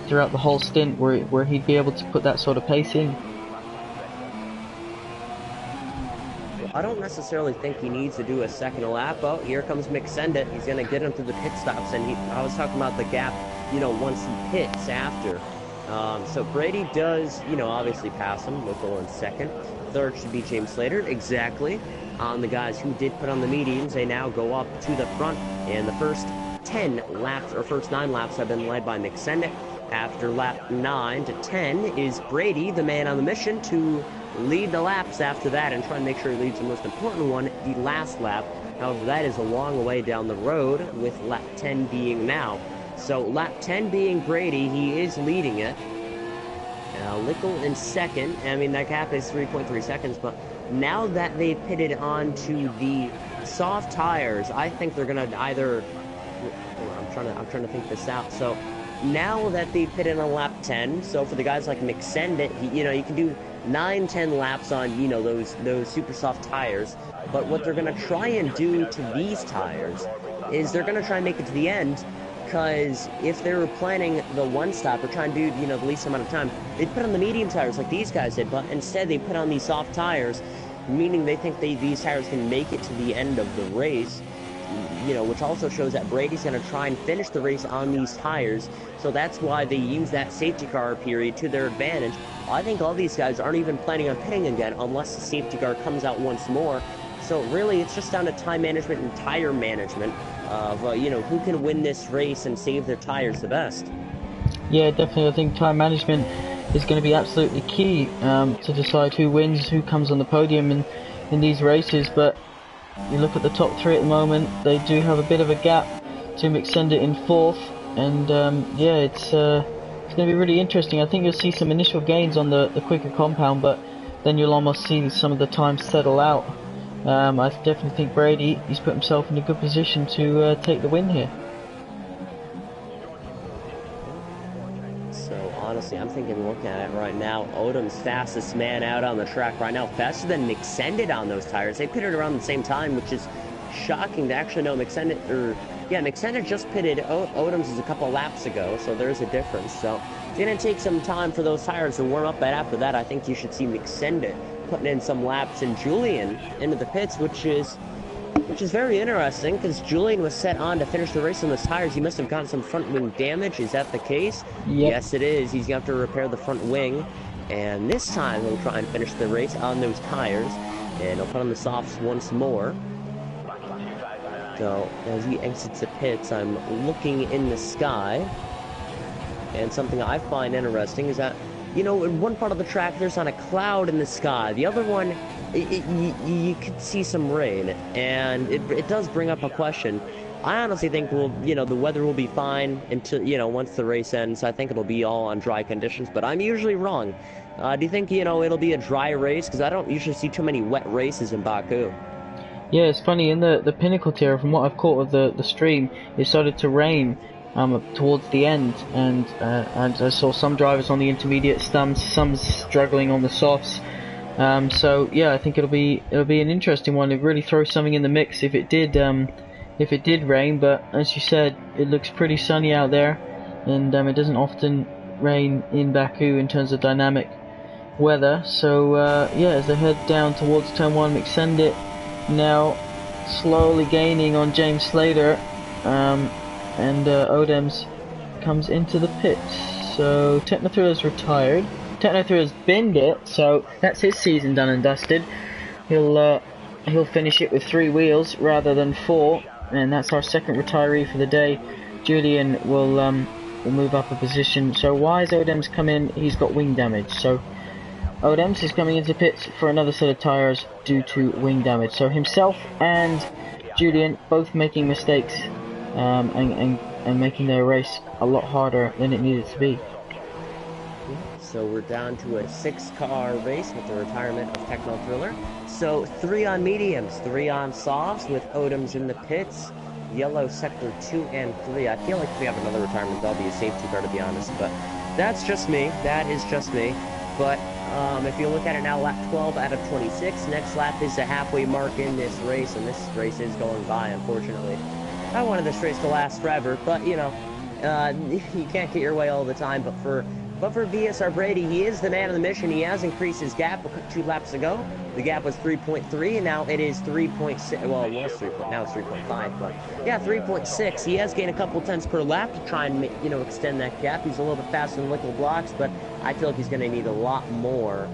throughout the whole stint where he'd be able to put that sort of pace in. I don't necessarily think he needs to do a second lap. Oh, here comes McSendit. He's going to get him through the pit stops, and I was talking about the gap, you know, once he pits after. So Brady does, you know, obviously pass him. Lickle in 2nd. 3rd should be James Slater. Exactly. On the guys who did put on the mediums, they now go up to the front, and the first 10 laps, or first 9 laps, have been led by McSendit. After lap 9 to 10 is Brady, the man on the mission, to lead the laps after that and try and make sure he leads the most important one, the last lap. However, that is a long way down the road, with lap 10 being now. So lap 10 being Brady, he is leading it. Lickle in second. I mean, that gap is 3.3 seconds, but now that they pitted onto the soft tires, I think they're gonna either. I'm trying to think this out. So now that they pitted on lap 10, so for the guys like McSendit, you can do 9-10 laps on those super soft tires. But what they're gonna try and do to these tires is they're gonna try and make it to the end. Because if they were planning the one stop or trying to do, the least amount of time, they'd put on the medium tires like these guys did, but instead they put on these soft tires, meaning they think these tires can make it to the end of the race, which also shows that Brady's going to try and finish the race on these tires, so that's why they use that safety car period to their advantage. I think all these guys aren't even planning on pitting again unless the safety car comes out once more, so really it's just down to time management and tire management of who can win this race and save their tires the best. Yeah, definitely. I think time management is going to be absolutely key to decide who wins, who comes on the podium in these races. But you look at the top three at the moment; they do have a bit of a gap to McSendit in fourth, and yeah, it's going to be really interesting. I think you'll see some initial gains on the quicker compound, but then you'll almost see some of the time settle out. I definitely think Brady, he's put himself in a good position to take the win here. So honestly, I'm thinking, looking at it right now, Odom's fastest man out on the track right now, faster than McSendit on those tires. They pitted around the same time, which is shocking to actually know McSendit just pitted. Odom's is a couple laps ago, so there's a difference. So it's going to take some time for those tires to warm up, but after that, I think you should see McSendit putting in some laps and Julian into the pits, which is very interesting because Julian was set on to finish the race on those tires. He must have gotten some front wing damage. Is that the case? Yep. Yes, it is. He's going to have to repair the front wing, and this time he'll try and finish the race on those tires, and he'll put on the softs once more. So as he exits the pits, I'm looking in the sky, and something I find interesting is that in one part of the track, there's not a cloud in the sky. The other one, you could see some rain, and it does bring up a question. I honestly think the weather will be fine until, once the race ends. I think it'll be all on dry conditions, but I'm usually wrong. Do you think, it'll be a dry race? Because I don't usually see too many wet races in Baku. Yeah, it's funny, in the pinnacle tier, from what I've caught of the stream, it started to rain towards the end, and I saw some drivers on the intermediate stumps, some struggling on the softs. So yeah, I think it'll be an interesting one. It really throws something in the mix if it did rain. But as you said, it looks pretty sunny out there, and it doesn't often rain in Baku in terms of dynamic weather. So yeah, as they head down towards turn 1, McSendit now slowly gaining on James Slater. And Odems comes into the pits. So Technothriller's retired. Technothriller's binned it, so that's his season done and dusted. He'll finish it with 3 wheels rather than 4, and that's our second retiree for the day. Julian will move up a position. So why has Odems come in? He's got wing damage. So Odems is coming into pits for another set of tires due to wing damage. So himself and Julian both making mistakes. And making their race a lot harder than it needed to be. So we're down to a 6-car race with the retirement of Techno Thriller. So 3 on mediums, 3 on softs with Odems in the pits. Yellow sector 2 and 3. I feel like if we have another retirement, that'll be a safety car, to be honest. But that's just me. That is just me. But if you look at it now, lap 12 out of 26. Next lap is the halfway mark in this race, and this race is going by, unfortunately. I wanted this race to last forever, but you can't get your way all the time. But for VSR Brady, he is the man of the mission. He has increased his gap 2 laps ago. The gap was 3.3, and now it is 3.6. Well, it was 3. Now it's 3.5, but yeah, 3.6. He has gained a couple tenths per lap to try and extend that gap. He's a little bit faster than Lickle Blocks, but I feel like he's going to need a lot more.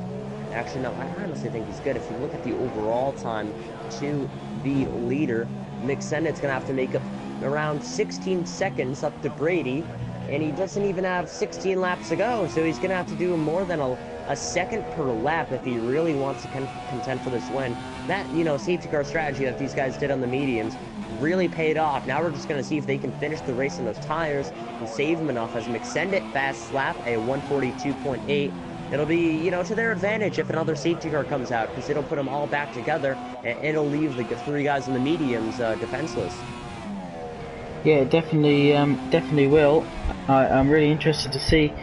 Actually, no, I honestly think he's good. If you look at the overall time to the leader, McSendit's going to have to make up around 16 seconds up to Brady, and he doesn't even have 16 laps to go, so he's going to have to do more than a second per lap if he really wants to contend for this win. That, safety car strategy that these guys did on the mediums really paid off. Now we're just going to see if they can finish the race on those tires and save them enough as McSendit fast lap a 142.8. It'll be, you know, to their advantage if another safety car comes out, because it'll put them all back together, and it'll leave the 3 guys in the mediums defenseless. Yeah, definitely will. I'm really interested to see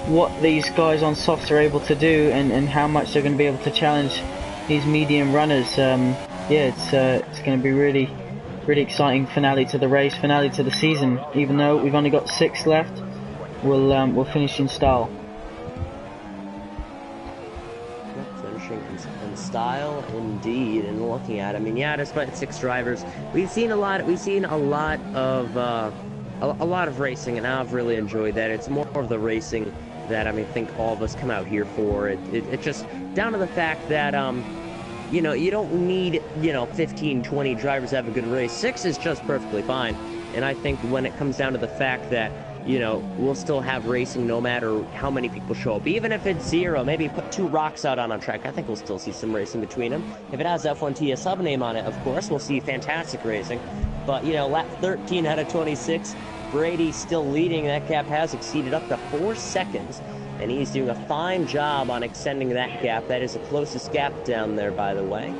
what these guys on softs are able to do, and how much they're going to be able to challenge these medium runners. Yeah, it's going to be really exciting finale to the race, finale to the season. Even though we've only got 6 left, we'll finish in style. Finishing in style, indeed. And looking at, I mean, yeah, despite 6 drivers, we've seen a lot of racing, and I've really enjoyed that. It's more of the racing that I think all of us come out here for. It's just down to the fact that you know, you don't need, you know, 15, 20 drivers to have a good race. 6 is just perfectly fine. And I think when it comes down to the fact that, you know, we'll still have racing no matter how many people show up. Even if it's 0, maybe put 2 rocks out on a track, I think we'll still see some racing between them. If it has F1T a sub name on it, of course, we'll see fantastic racing. But, you know, lap 13 out of 26, Brady still leading. That gap has exceeded up to 4 seconds. And he's doing a fine job on extending that gap. That is the closest gap down there, by the way.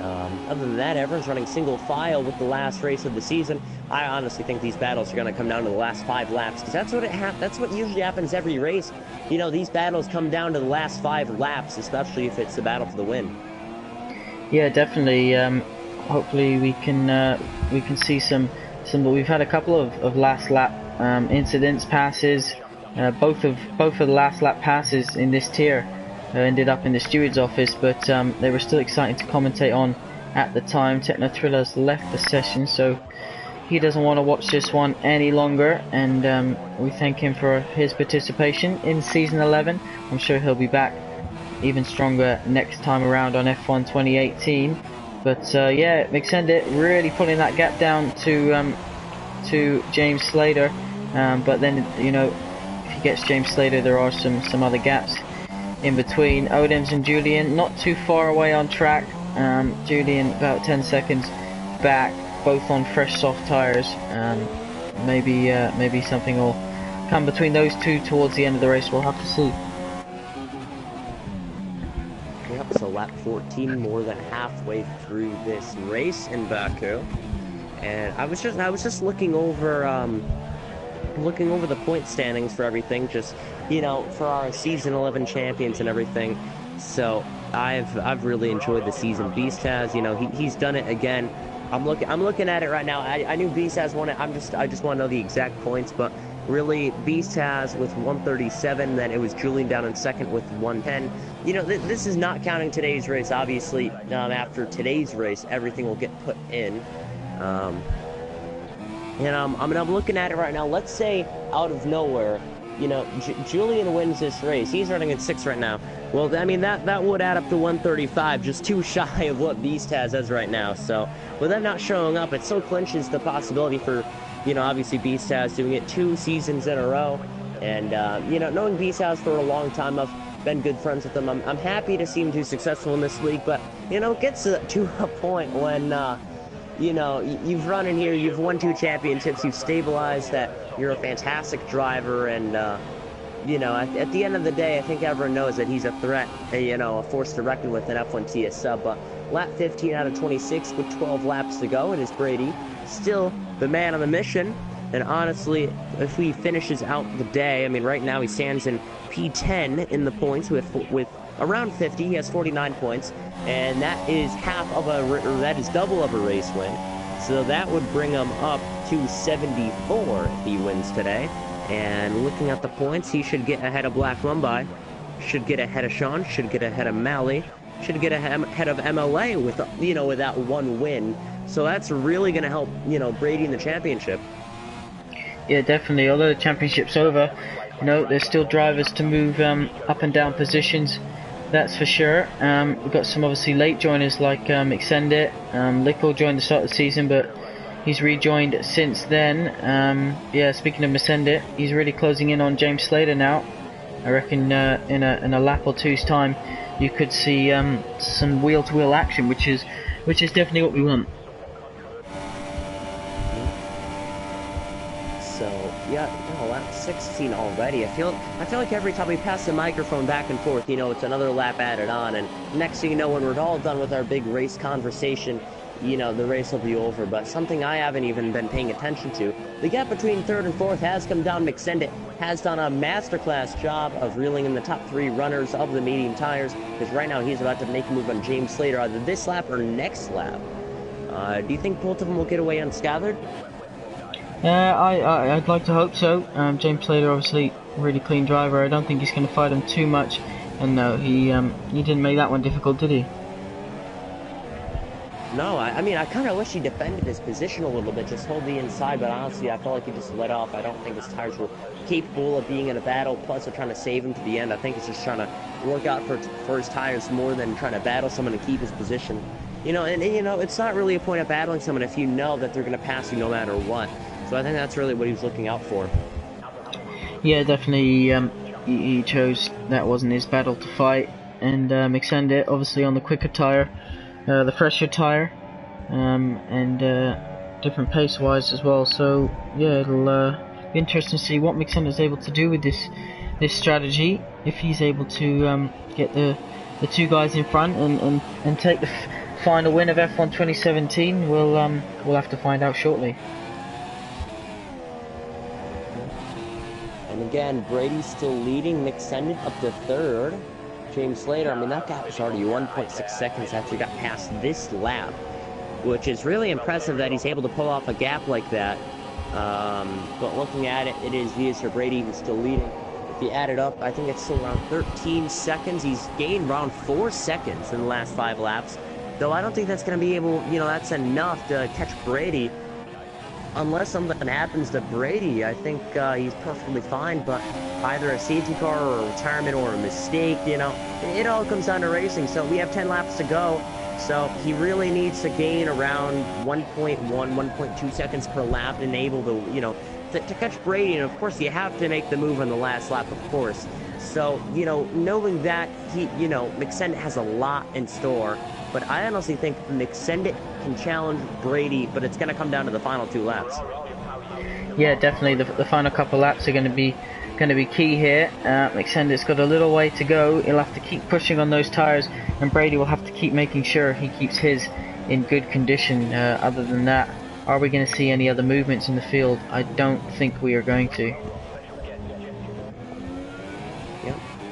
Other than that, everyone's running single file with the last race of the season. I honestly think these battles are going to come down to the last 5 laps, because that's what usually happens every race. You know, these battles come down to the last 5 laps, especially if it's the battle for the win. Yeah, definitely. Hopefully we can see some. But we've had a couple of last lap incidents, passes. Both of the last lap passes in this tier ended up in the steward's office, but they were still exciting to commentate on at the time. Techno Thriller's left the session, so he doesn't want to watch this one any longer, and we thank him for his participation in Season 11. I'm sure he'll be back even stronger next time around on F1 2018. But yeah, McSendit really pulling that gap down to James Slater, but then, you know, gets James Slater, there are some other gaps in between. Odems and Julian not too far away on track. Julian about 10 seconds back, both on fresh soft tires. Maybe something will come between those two towards the end of the race. We'll have to see. Yep, so lap 14, more than halfway through this race in Baku, and I was just looking over the point standings for everything, just, you know, for our season 11 champions and everything. So I've really enjoyed the season Beast has. You know, he's done it again. I'm looking at it right now. I knew Beast has won it. I just want to know the exact points, but really Beast has with 137. Then it was Julian down in second with 110. You know, this is not counting today's race. Obviously, after today's race, everything will get put in. And I'm looking at it right now. Let's say out of nowhere, you know, Julian wins this race. He's running at 6 right now. Well, I mean, that would add up to 135, just too shy of what Beast has as right now. So with them not showing up, it still clinches the possibility for, you know, obviously Beast has doing it 2 seasons in a row. And, you know, knowing Beast has for a long time, I've been good friends with him. I'm happy to see him do successful in this league, but, you know, it gets to a point when, you know, you've run in here, you've won 2 championships, you've stabilized that you're a fantastic driver, and, you know, at the end of the day, I think everyone knows that he's a threat, you know, a force to reckon with in F1 TS sub. But lap 15 out of 26 with 12 laps to go, it is Brady, still the man on the mission. And honestly, if he finishes out the day, I mean, right now he stands in P10 in the points with around 50. He has 49 points, and that is double of a race win. So that would bring him up to 74 if he wins today. And looking at the points, he should get ahead of Black Mumbai, should get ahead of Sean, should get ahead of Mally, should get ahead of MLA with, you know, with that 1 win. So that's really going to help, you know, Brady in the championship. Yeah, definitely. Although the championship's over, you know, there's still drivers to move up and down positions. That's for sure. We've got some obviously late joiners like McSendit. Lickle joined the start of the season, but he's rejoined since then. Yeah, speaking of McSendit, he's really closing in on James Slater now. I reckon in a lap or two's time, you could see some wheel-to-wheel action, which is definitely what we want. So yeah, lap 16 already. I feel like every time we pass the microphone back and forth, it's another lap added on, and next thing you know, when we're all done with our big race conversation, the race will be over. But something I haven't even been paying attention to, the gap between third and fourth has come down. McSendit has done a masterclass job of reeling in the top 3 runners of the medium tires, because right now he's about to make a move on James Slater either this lap or next lap. Do you think both of them will get away unscathed? I'd like to hope so. James Slater, obviously, really clean driver. I don't think he's going to fight him too much. And no, he didn't make that one difficult, did he? No, I mean, I kind of wish he defended his position a little bit, just hold the inside, but honestly, I felt like he just let off. I don't think his tires were capable of being in a battle, plus they're trying to save him to the end. I think he's just trying to work out for his tires more than trying to battle someone to keep his position. It's not really a point of battling someone if you know that they're going to pass you no matter what. So I think that's really what he was looking out for. Yeah, definitely, he chose that wasn't his battle to fight, and McSendit, obviously on the quicker tire, the fresher tire, and different pace-wise as well. So yeah, it'll be interesting to see what McSendit is able to do with this strategy. If he's able to get the 2 guys in front and take the final win of F1 2017, we'll have to find out shortly. And again, Brady's still leading. McSendit up to third. James Slater, I mean, that gap is already 1.6 seconds after he got past this lap, which is really impressive that he's able to pull off a gap like that. But looking at it, it is Vias for Brady who's still leading. If you add it up, I think it's still around 13 seconds. He's gained around 4 seconds in the last 5 laps. Though I don't think that's going to be able, that's enough to catch Brady. Unless something happens to Brady, I think he's perfectly fine, but either a safety car or a retirement or a mistake, it all comes down to racing. So we have 10 laps to go, so he really needs to gain around 1.1, 1.2 seconds per lap and able to, to catch Brady. And of course, you have to make the move on the last lap, of course. So, knowing that, McSendit has a lot in store. But I honestly think McSendit can challenge Brady, but it's going to come down to the final 2 laps. Yeah, definitely. The final couple laps are going to be key here. McSendit's got a little way to go. He'll have to keep pushing on those tires, and Brady will have to keep making sure he keeps his in good condition. Other than that, are we going to see any other movements in the field? I don't think we are going to.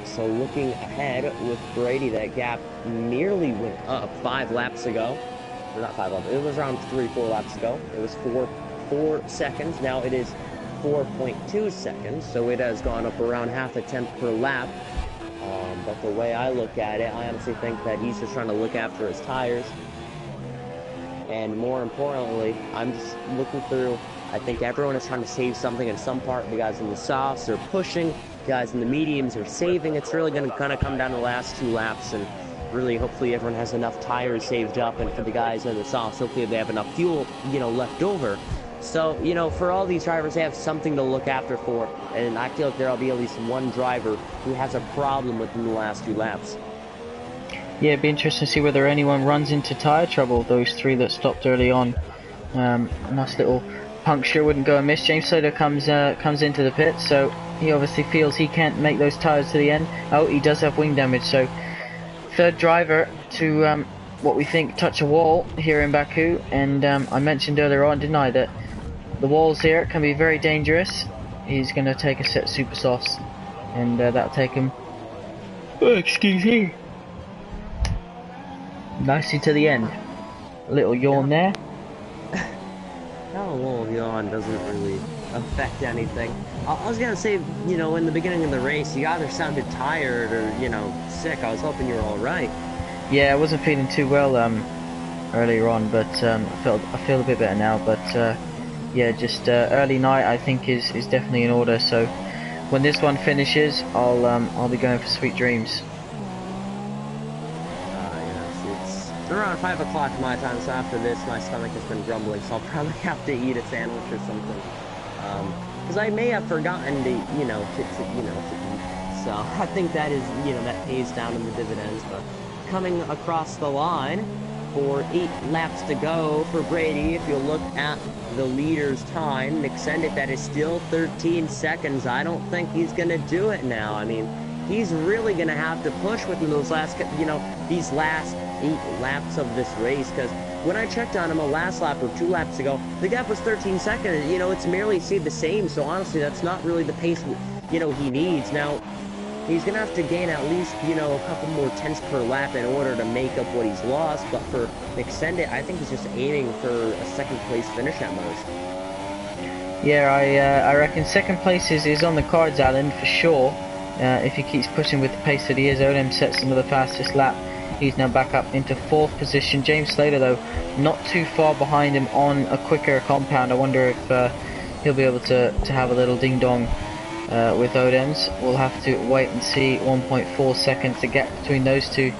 So looking ahead with Brady, that gap nearly went up 5 laps ago. Or not 5 laps, it was around 3-4 laps ago. It was 4 seconds. Now it is 4.2 seconds. So it has gone up around half a tenth per lap. But the way I look at it, I honestly think that he's just trying to look after his tires. And more importantly, I'm just looking through. I think everyone is trying to save something in some part. The guys in the softs are pushing. Guys in the mediums are saving. It's really going to kind of come down to the last 2 laps, and really hopefully everyone has enough tires saved up, and for the guys in the softs, hopefully they have enough fuel left over. So for all these drivers, they have something to look after for, and I feel like there'll be at least one driver who has a problem within the last 2 laps. Yeah, it'd be interesting to see whether anyone runs into tire trouble. Those 3 that stopped early on, nice little puncture, wouldn't go amiss. James Slater comes into the pit, so he obviously feels he can't make those tires to the end. Oh, he does have wing damage, so 3rd driver to what we think touch a wall here in Baku. And I mentioned earlier on, didn't I, that the walls here can be very dangerous. He's going to take a set of super softs, and that'll take him, excuse me, nicely to the end. A little yawn there. A little yawn doesn't really affect anything. I was gonna say, in the beginning of the race, you either sounded tired or, sick. I was hoping you were all right. Yeah, I wasn't feeling too well earlier on, but I feel a bit better now. But yeah, just early night I think is definitely in order. So when this one finishes, I'll be going for sweet dreams. It's around 5 o'clock my time, so after this, my stomach has been grumbling, so I'll probably have to eat a sandwich or something. Because I may have forgotten to eat. So I think that is, that pays down in the dividends. But coming across the line, for 8 laps to go for Brady. If you look at the leader's time, McSendit, that is still 13 seconds. I don't think he's going to do it now. I mean, he's really going to have to push within those last, these last 8 laps of this race, because when I checked on him a last lap or 2 laps ago, the gap was 13 seconds. It's merely stayed the same, so honestly, that's not really the pace, he needs. Now, he's going to have to gain at least, a couple more tenths per lap in order to make up what he's lost, but for McSendit, I think he's just aiming for a second place finish at most. Yeah, I reckon second place is on the cards, Alan, for sure. If he keeps pushing with the pace that he is. Odem sets another fastest lap. He's now back up into 4th position. James Slater, though, not too far behind him on a quicker compound. I wonder if he'll be able to have a little ding-dong with Odems. We'll have to wait and see. 1.4 seconds to get between those two.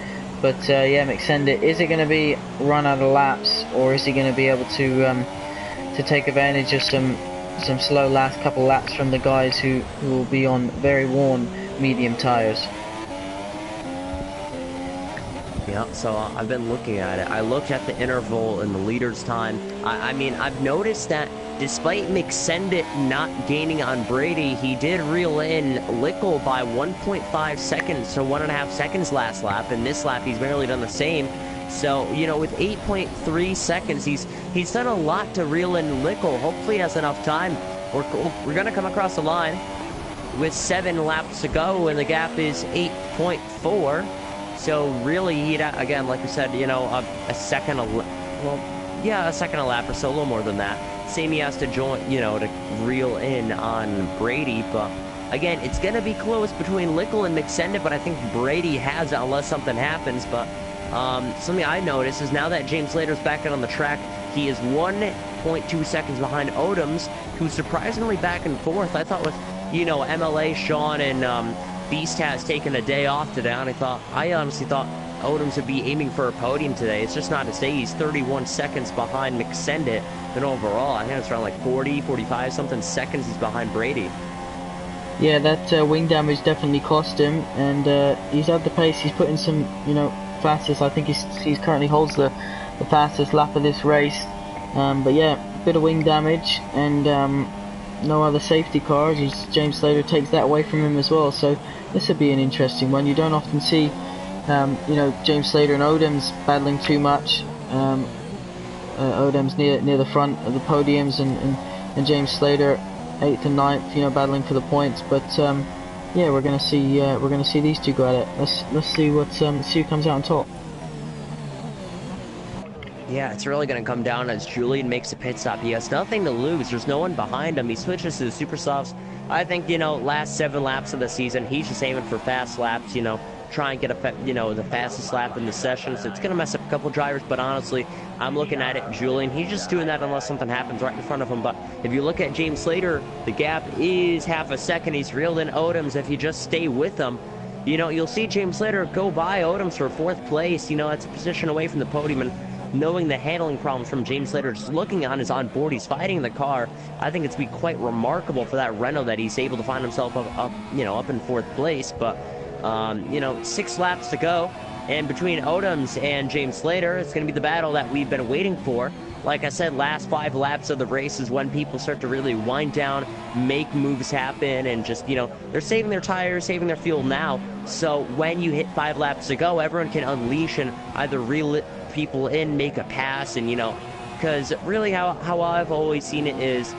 But yeah, McSendit, is it going to be run out of laps, or is he going to be able to take advantage of some slow last couple laps from the guys who will be on very worn medium tires? Yeah, so I've been looking at it. I looked at the interval and the leader's time. I mean, I've noticed that despite McSendit not gaining on Brady, he did reel in Lickle by 1.5 seconds to 1.5 seconds last lap, and this lap he's barely done the same. So, with 8.3 seconds, he's done a lot to reel in Lickle. Hopefully he has enough time. We're going to come across the line with 7 laps to go, and the gap is 8.4. So really, again, like we said, a second a lap or so, a little more than that. Same, he has to join, to reel in on Brady. But again, it's going to be close between Lickle and McSendit, but I think Brady has it unless something happens. But something I noticed is now that James Slater's back out on the track, he is 1.2 seconds behind Odems, who's surprisingly back and forth. I thought with, MLA, Sean, and Beast has taken a day off today, and I honestly thought Odems would be aiming for a podium today. It's just not his day. He's 31 seconds behind McSendit, and overall, I think it's around like 40, 45 something seconds he's behind Brady. Yeah, that wing damage definitely cost him, and he's at the pace. He's putting some, fastest. I think he's currently holds the fastest lap of this race. But yeah, bit of wing damage, and no other safety cars, as James Slater takes that away from him as well. So this would be an interesting one. You don't often see, James Slater and Odems battling too much. Odems near the front of the podiums, and James Slater 8th and 9th, battling for the points. But yeah, we're gonna see these two go at it. Let's see who comes out on top. Yeah, it's really going to come down as Julian makes a pit stop. He has nothing to lose. There's no one behind him. He switches to the Super Softs. I think, last 7 laps of the season, he's just aiming for fast laps, try and get the fastest lap in the session. So it's going to mess up a couple drivers, but honestly, I'm looking at it, Julian, he's just doing that unless something happens right in front of him. But if you look at James Slater, the gap is half a second. He's reeled in Odems. If you just stay with him, you'll see James Slater go by Odems for 4th place. That's a position away from the podium, and knowing the handling problems from James Slater, just looking on his onboard, he's fighting the car. I think it's be quite remarkable for that Renault that he's able to find himself up in 4th place. But 6 laps to go, and between Odems and James Slater, it's going to be the battle that we've been waiting for. Like I said, last 5 laps of the race is when people start to really wind down, make moves happen, and just, they're saving their tires, saving their fuel now. So when you hit 5 laps to go, everyone can unleash and either reel it people in, make a pass, and because really how I've always seen it is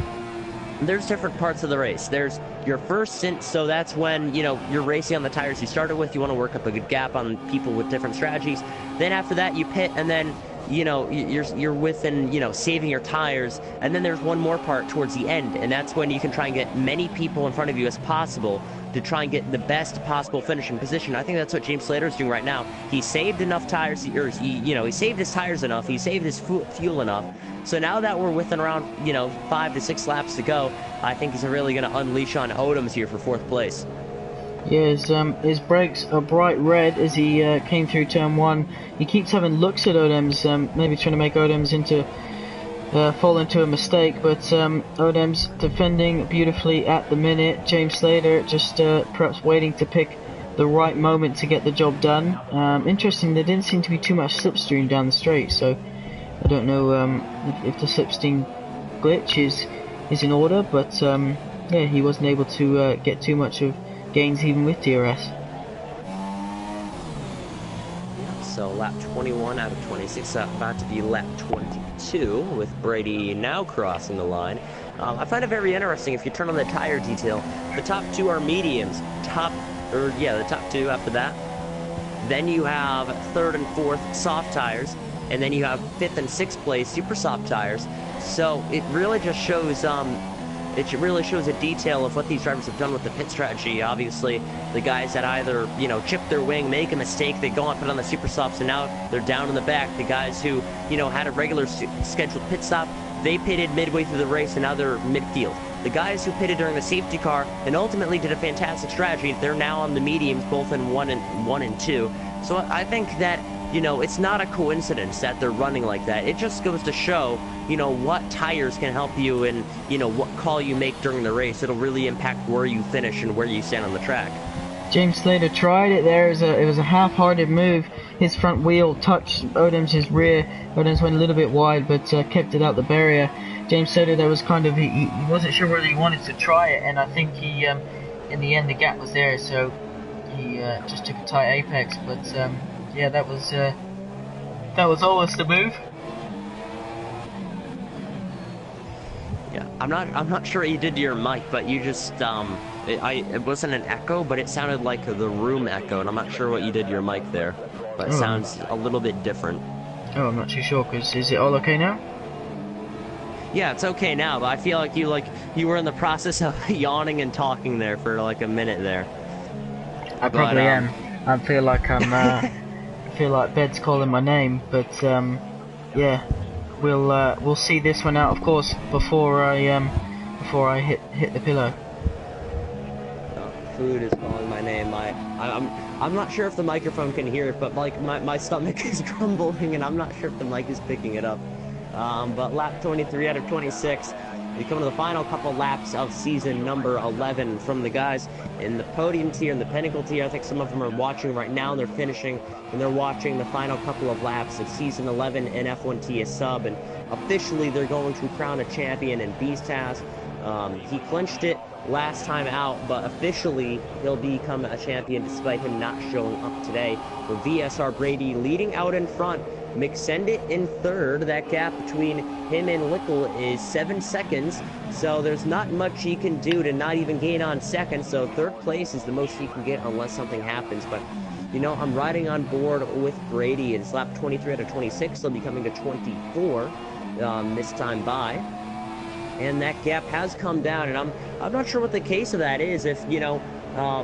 there's different parts of the race. There's your first stint, so that's when you're racing on the tires you started with. You want to work up a good gap on people with different strategies. Then after that you pit, and then you're within saving your tires, and then there's one more part towards the end, and that's when you can try and get many people in front of you as possible to try and get the best possible finishing position. I think that's what James Slater is doing right now. He saved enough tires, or he saved his tires enough, he saved his fuel enough. So now that we're within around 5 to 6 laps to go, I think he's really going to unleash on Odems here for 4th place. Yeah, his brakes are bright red as he came through turn 1. He keeps having looks at Odems, maybe trying to make Odems fall into a mistake, but Odems defending beautifully at the minute. James Slater just perhaps waiting to pick the right moment to get the job done. Interesting, there didn't seem to be too much slipstream down the straight, so I don't know if the slipstream glitch is in order, but yeah, he wasn't able to get too much of gains even with DRS. So lap 21 out of 26, about to be lap 22, with Brady now crossing the line. I find it very interesting if you turn on the tire detail. The top two are mediums. The top two after that. Then you have third and fourth soft tires, and then you have fifth and sixth place super soft tires. So it really just shows a detail of what these drivers have done with the pit strategy. Obviously, the guys that either, chip their wing, make a mistake, they go and put on the super softs, and now they're down in the back. The guys who, had a regular scheduled pit stop, they pitted midway through the race, and now they're midfield. The guys who pitted during the safety car and ultimately did a fantastic strategy, they're now on the mediums, both in one and two. So I think that, it's not a coincidence that they're running like that. It just goes to show, what tires can help you and, what call you make during the race. It'll really impact where you finish and where you stand on the track. James Slater tried it there. It was a half-hearted move. His front wheel touched Odom's rear. Odom's went a little bit wide, but kept it out the barrier. James Slater, there was kind of, he wasn't sure whether he wanted to try it, and I think he, in the end, the gap was there, so he just took a tight apex. But yeah, that was almost the move. Yeah, I'm not sure what you did to your mic, but you just it wasn't an echo, but it sounded like the room echo, and I'm not sure what you did to your mic there, but it sounds a little bit different. Oh, I'm not too sure, because is it all okay now? Yeah, it's okay now, but I feel like you were in the process of yawning and talking there for like a minute there. I probably am. I feel like I feel like bed's calling my name, but yeah, we'll see this one out, of course, before I hit the pillow. Food is calling my name. I'm not sure if the microphone can hear it, but like my stomach is grumbling, and I'm not sure if the mic is picking it up. But lap 23 out of 26, we come to the final couple laps of season number 11 from the guys in the podium tier and the pinnacle tier. I think some of them are watching right now, and they're finishing, and they're watching the final couple of laps of season 11 in F1 TS sub, and officially they're going to crown a champion in Beast Task. He clinched it last time out, but officially he'll become a champion despite him not showing up today. With VSR Brady leading out in front, McSendit in third. That gap between him and Lickle is 7 seconds, so there's not much he can do to not even gain on second, so third place is the most he can get unless something happens. But I'm riding on board with Brady. It's lap 23 out of 26, they'll be coming to 24 this time by, and that gap has come down, and I'm not sure what the case of that is. If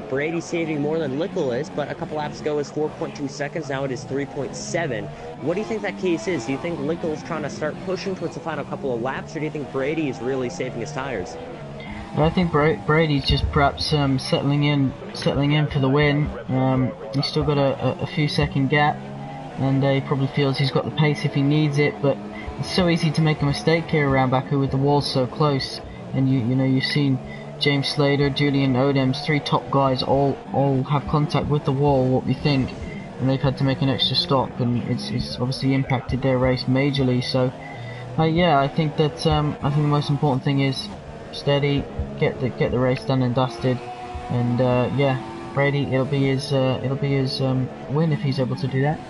Brady's saving more than Lickle is, but a couple laps ago was 4.2 seconds, now it is 3.7. What do you think that case is? Do you think Lickle's trying to start pushing towards the final couple of laps, or do you think Brady is really saving his tires? I think Brady's just perhaps settling in for the win. He's still got a few second gap, and he probably feels he's got the pace if he needs it, but it's so easy to make a mistake here around Baku with the walls so close, and you've seen James Slater, Julian Odems, three top guys all have contact with the wall, what we think, and they've had to make an extra stop, and it's obviously impacted their race majorly. So yeah, I think that I think the most important thing is steady, get the race done and dusted, and yeah, Brady, it'll be his win if he's able to do that.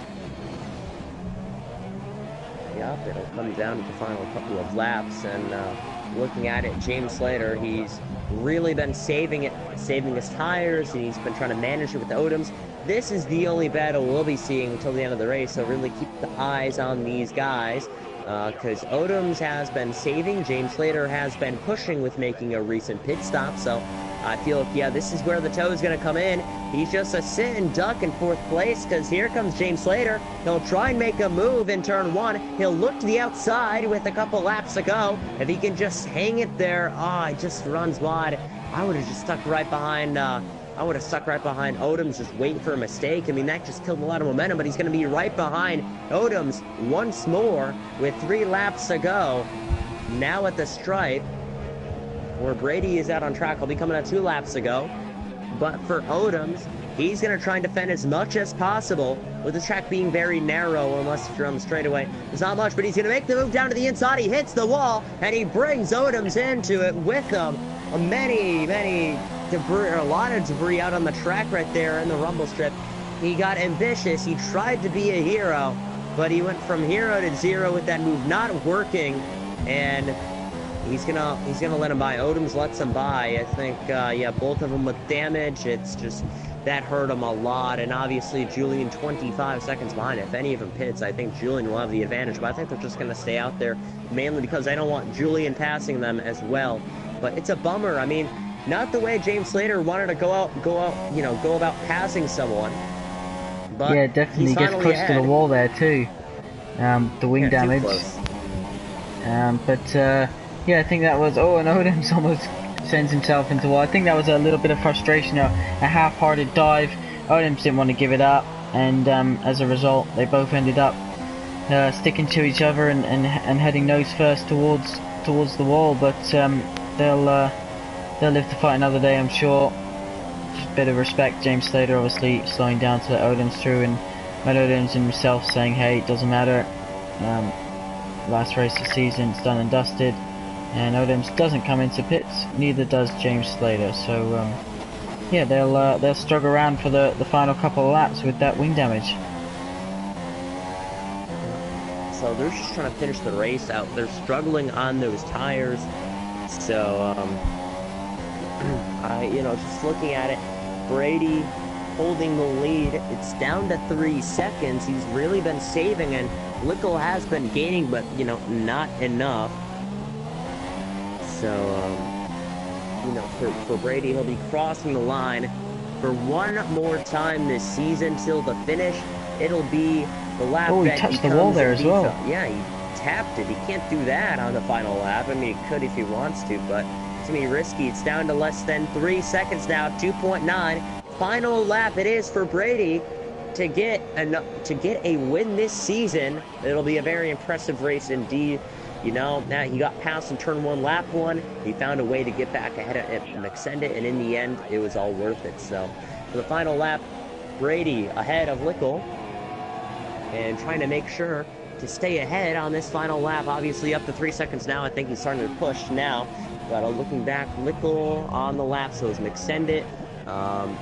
Yep, it'll come down to the final couple of laps, and looking at it, James Slater, he's really been saving his tires, and he's been trying to manage it with the Odoms. This is the only battle we'll be seeing until the end of the race, so really keep the eyes on these guys, because Odoms has been saving, James Slater has been pushing with making a recent pit stop, so I feel like, yeah, this is where the toe is going to come in. He's just a sit and duck in fourth place, because here comes James Slater. He'll try and make a move in turn one. He'll look to the outside with a couple laps to go. If he can just hang it there, it just runs wide. I would have just stuck right behind, Odoms, just waiting for a mistake. I mean, that just killed a lot of momentum, but he's going to be right behind Odoms once more with 3 laps to go. Now at the stripe, where Brady is out on track, will be coming at 2 laps to go. But for Odoms, He's going to try and defend as much as possible, with the track being very narrow, unless you're on the straightaway. There's not much, but he's going to make the move down to the inside. He hits the wall, and he brings Odoms into it with him. Many debris, or a lot of debris out on the track right there in the rumble strip. He got ambitious. He tried to be a hero, but he went from hero to zero with that move not working, and he's gonna let him by. Odoms lets him by. I think, yeah, both of them with damage. It's just that hurt him a lot, and obviously Julian 25 seconds behind. If any of them pits, I think Julian will have the advantage, but I think they're just gonna stay out there, mainly because I don't want Julian passing them as well. But it's a bummer. I mean, not the way James Slater wanted to go out, you know, go about passing someone. But yeah, definitely gets close to the wall there too. The wing damage. Yeah, I think that was. Oh, and Odoms almost sends himself into wall. I think that was a little bit of frustration, a half-hearted dive. Odoms didn't want to give it up, and as a result, they both ended up sticking to each other and heading nose first towards the wall. But they'll live to fight another day, I'm sure. Just a bit of respect. James Slater obviously slowing down to let Odoms through, and Matt Odoms himself saying, "Hey, it doesn't matter. Last race of the season, it's done and dusted." And Odoms doesn't come into pits, neither does James Slater. So yeah, they'll struggle around for the final couple of laps with that wing damage. So they're just trying to finish the race out. They're struggling on those tires. So you know, just looking at it, Brady holding the lead. It's down to 3 seconds. He's really been saving, and Lickle has been gaining, but you know, not enough. So, you know, for Brady, he'll be crossing the line for one more time this season till the finish. It'll be the lap that he touched the wall there as well. Yeah, he tapped it. He can't do that on the final lap. I mean, he could if he wants to, but it's going to be risky. It's down to less than 3 seconds now, 2.9. Final lap it is for Brady to get a win this season. It'll be a very impressive race indeed. You know, now he got past in turn 1, lap 1. He found a way to get back ahead of McSendit, and in the end, it was all worth it. So, for the final lap, Brady ahead of Lickle, and trying to make sure to stay ahead on this final lap. Obviously, up to 3 seconds now. I think he's starting to push now. But looking back, Lickle on the lap, so is McSendit.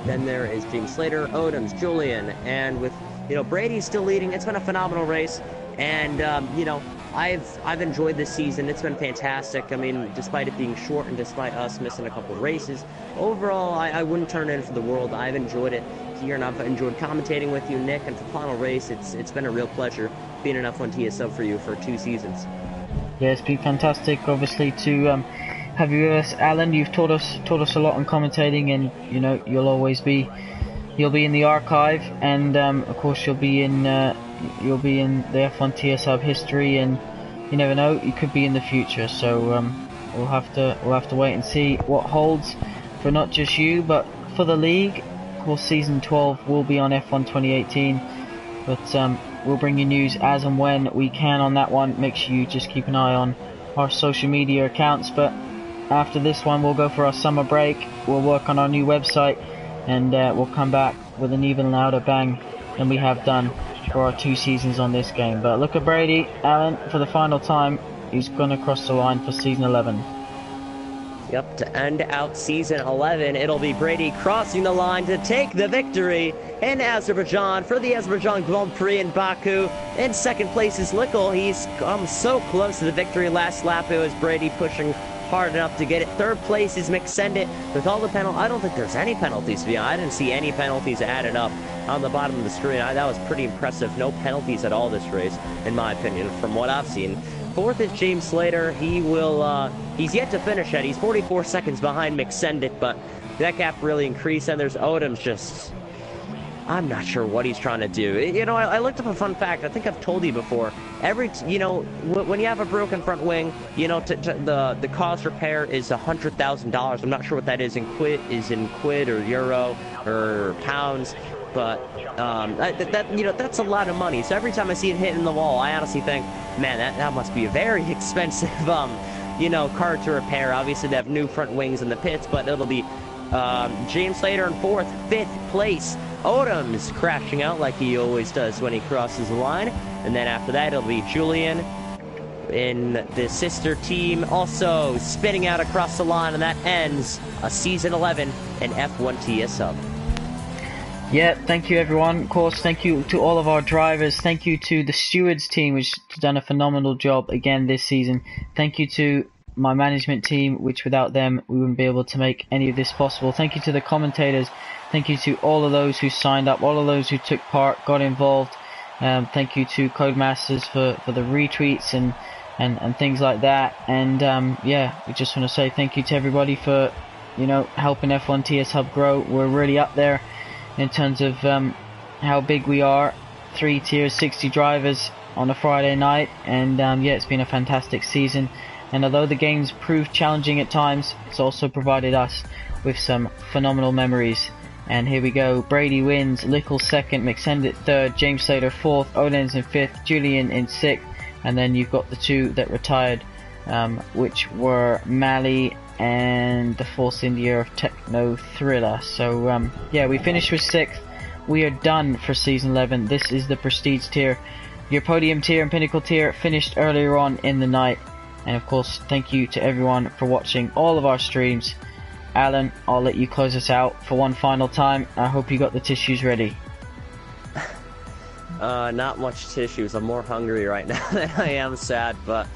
Then there is James Slater, Odoms, Julian, and with, you know, Brady still leading. It's been a phenomenal race, and you know, I've enjoyed this season. It's been fantastic. I mean, despite it being short and despite us missing a couple of races, overall, I wouldn't turn it in for the world. I've enjoyed it here, and I've enjoyed commentating with you, Nick. And for the final race, it's been a real pleasure being an F1 TS sub for you for 2 seasons. Yeah, it's been fantastic, obviously, to have you with us, Alan. You've taught us a lot on commentating, and you know, you'll be in the archive, and of course you'll be in the F1 TS Hub history, and you never know, you could be in the future. So we'll have to wait and see what holds for not just you, but for the league. Of course, season 12 will be on F1 2018, but we'll bring you news as and when we can on that one. Make sure you just keep an eye on our social media accounts. But after this one, we'll go for our summer break. We'll work on our new website, and we'll come back with an even louder bang than we have done for our 2 seasons on this game. But look at Brady, Alan, for the final time. He's going to cross the line for season 11. Yep, to end out season 11, it'll be Brady crossing the line to take the victory in Azerbaijan for the Azerbaijan Grand Prix in Baku. In second place is Lickle. He's come so close to the victory. Last lap, it was Brady pushing hard enough to get it. Third place is McSendit with all the penalties. I don't think there's any penalties, to be honest. I didn't see any penalties added up on the bottom of the screen. That was pretty impressive. No penalties at all this race, in my opinion, from what I've seen. Fourth is James Slater. He's yet to finish yet. He's 44 seconds behind McSendit, but that gap really increased. And there's Odoms just, I'm not sure what he's trying to do. You know, I looked up a fun fact. I think I've told you before. You know, when you have a broken front wing, you know, the cost repair is $100,000. I'm not sure what that is in quid or euro or pounds. But you know, that's a lot of money. So every time I see it hitting the wall, I honestly think, man, that must be a very expensive you know, car to repair. Obviously, they have new front wings in the pits, but it'll be James Slater in fourth. Fifth place Odom's crashing out like he always does when he crosses the line. And then after that, it'll be Julian in the sister team also spinning out across the line, and that ends a Season 11 in F1 TS Sub. Yeah, thank you everyone. Of course, thank you to all of our drivers. Thank you to the stewards team, which has done a phenomenal job again this season. Thank you to my management team, which without them we wouldn't be able to make any of this possible. Thank you to the commentators. Thank you to all of those who signed up, all of those who took part, got involved. Thank you to Codemasters for the retweets and things like that. And yeah, we just want to say thank you to everybody for, you know, helping F1 TS Hub grow. We're really up there in terms of how big we are. 3 tiers, 60 drivers on a Friday night, and yeah, it's been a fantastic season. And although the game's proved challenging at times, it's also provided us with some phenomenal memories. And here we go. Brady wins, Lickle second, McSendit third, James Slater fourth, Olen's in fifth, Julian in sixth, and then you've got the two that retired, which were Mali and the Force India of Techno Thriller. So yeah, we finished with sixth. We are done for Season 11. This is the Prestige tier. Your Podium tier and Pinnacle tier finished earlier on in the night. And of course, thank you to everyone for watching all of our streams. Alan, I'll let you close us out for one final time. I hope you got the tissues ready. Not much tissues. I'm more hungry right now than I am sad, but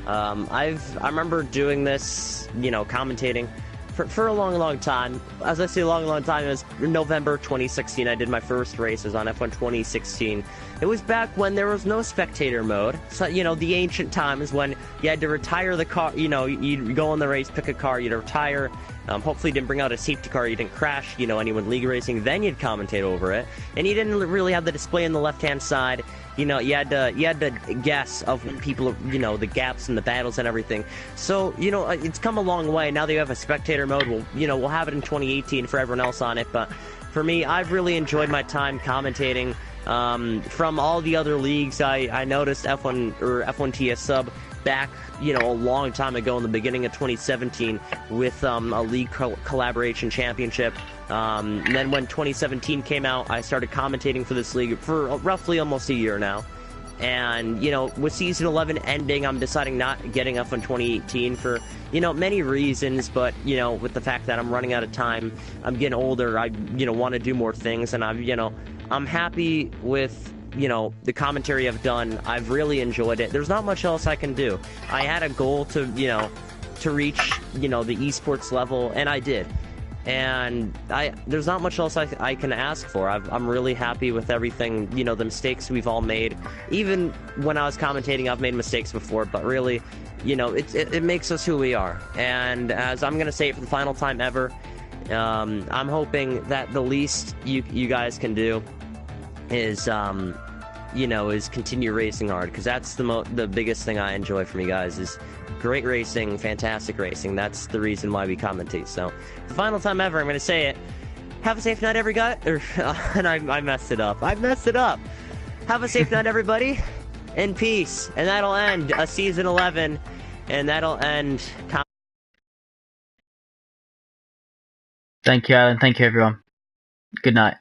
I remember doing this, you know, commentating for a long time. As I say, a long time, it was November 2016. I did my first races on F1 2016. It was back when there was no spectator mode. So, you know, the ancient times when you had to retire the car. You know, you'd go on the race, pick a car, you'd retire. Hopefully you didn't bring out a safety car, you didn't crash, you know, anyone league racing, then you'd commentate over it. And you didn't really have the display on the left-hand side. You know, you had to guess of people, you know, the gaps and the battles and everything. So, you know, it's come a long way. Now that you have a spectator mode, we'll have it in 2018 for everyone else on it. But for me, I've really enjoyed my time commentating. From all the other leagues, I noticed F1 TS Sub back, you know, a long time ago in the beginning of 2017 with a league collaboration championship. And then when 2017 came out, I started commentating for this league for roughly almost a year now. And, you know, with Season 11 ending, I'm deciding not getting F1 2018 for, you know, many reasons. But, you know, with the fact that I'm running out of time, I'm getting older, I, you know, want to do more things. And I'm happy with, you know, the commentary I've done. I've really enjoyed it. There's not much else I can do. I had a goal to, you know, to reach, you know, the esports level, and I did. And there's not much else I can ask for. I'm really happy with everything, you know, the mistakes we've all made. Even when I was commentating, I've made mistakes before, but really, you know, it makes us who we are. And as I'm going to say it for the final time ever, I'm hoping that the least you guys can do is, you know, is continue racing hard, because that's the biggest thing I enjoy from you guys is great racing, fantastic racing. That's the reason why we commentate. So, the final time ever, I'm going to say it. Have a safe night, and I messed it up. I messed it up. Have a safe night, everybody, and peace. And that'll end a Season 11, and that'll end... Thank you, Alan. Thank you, everyone. Good night.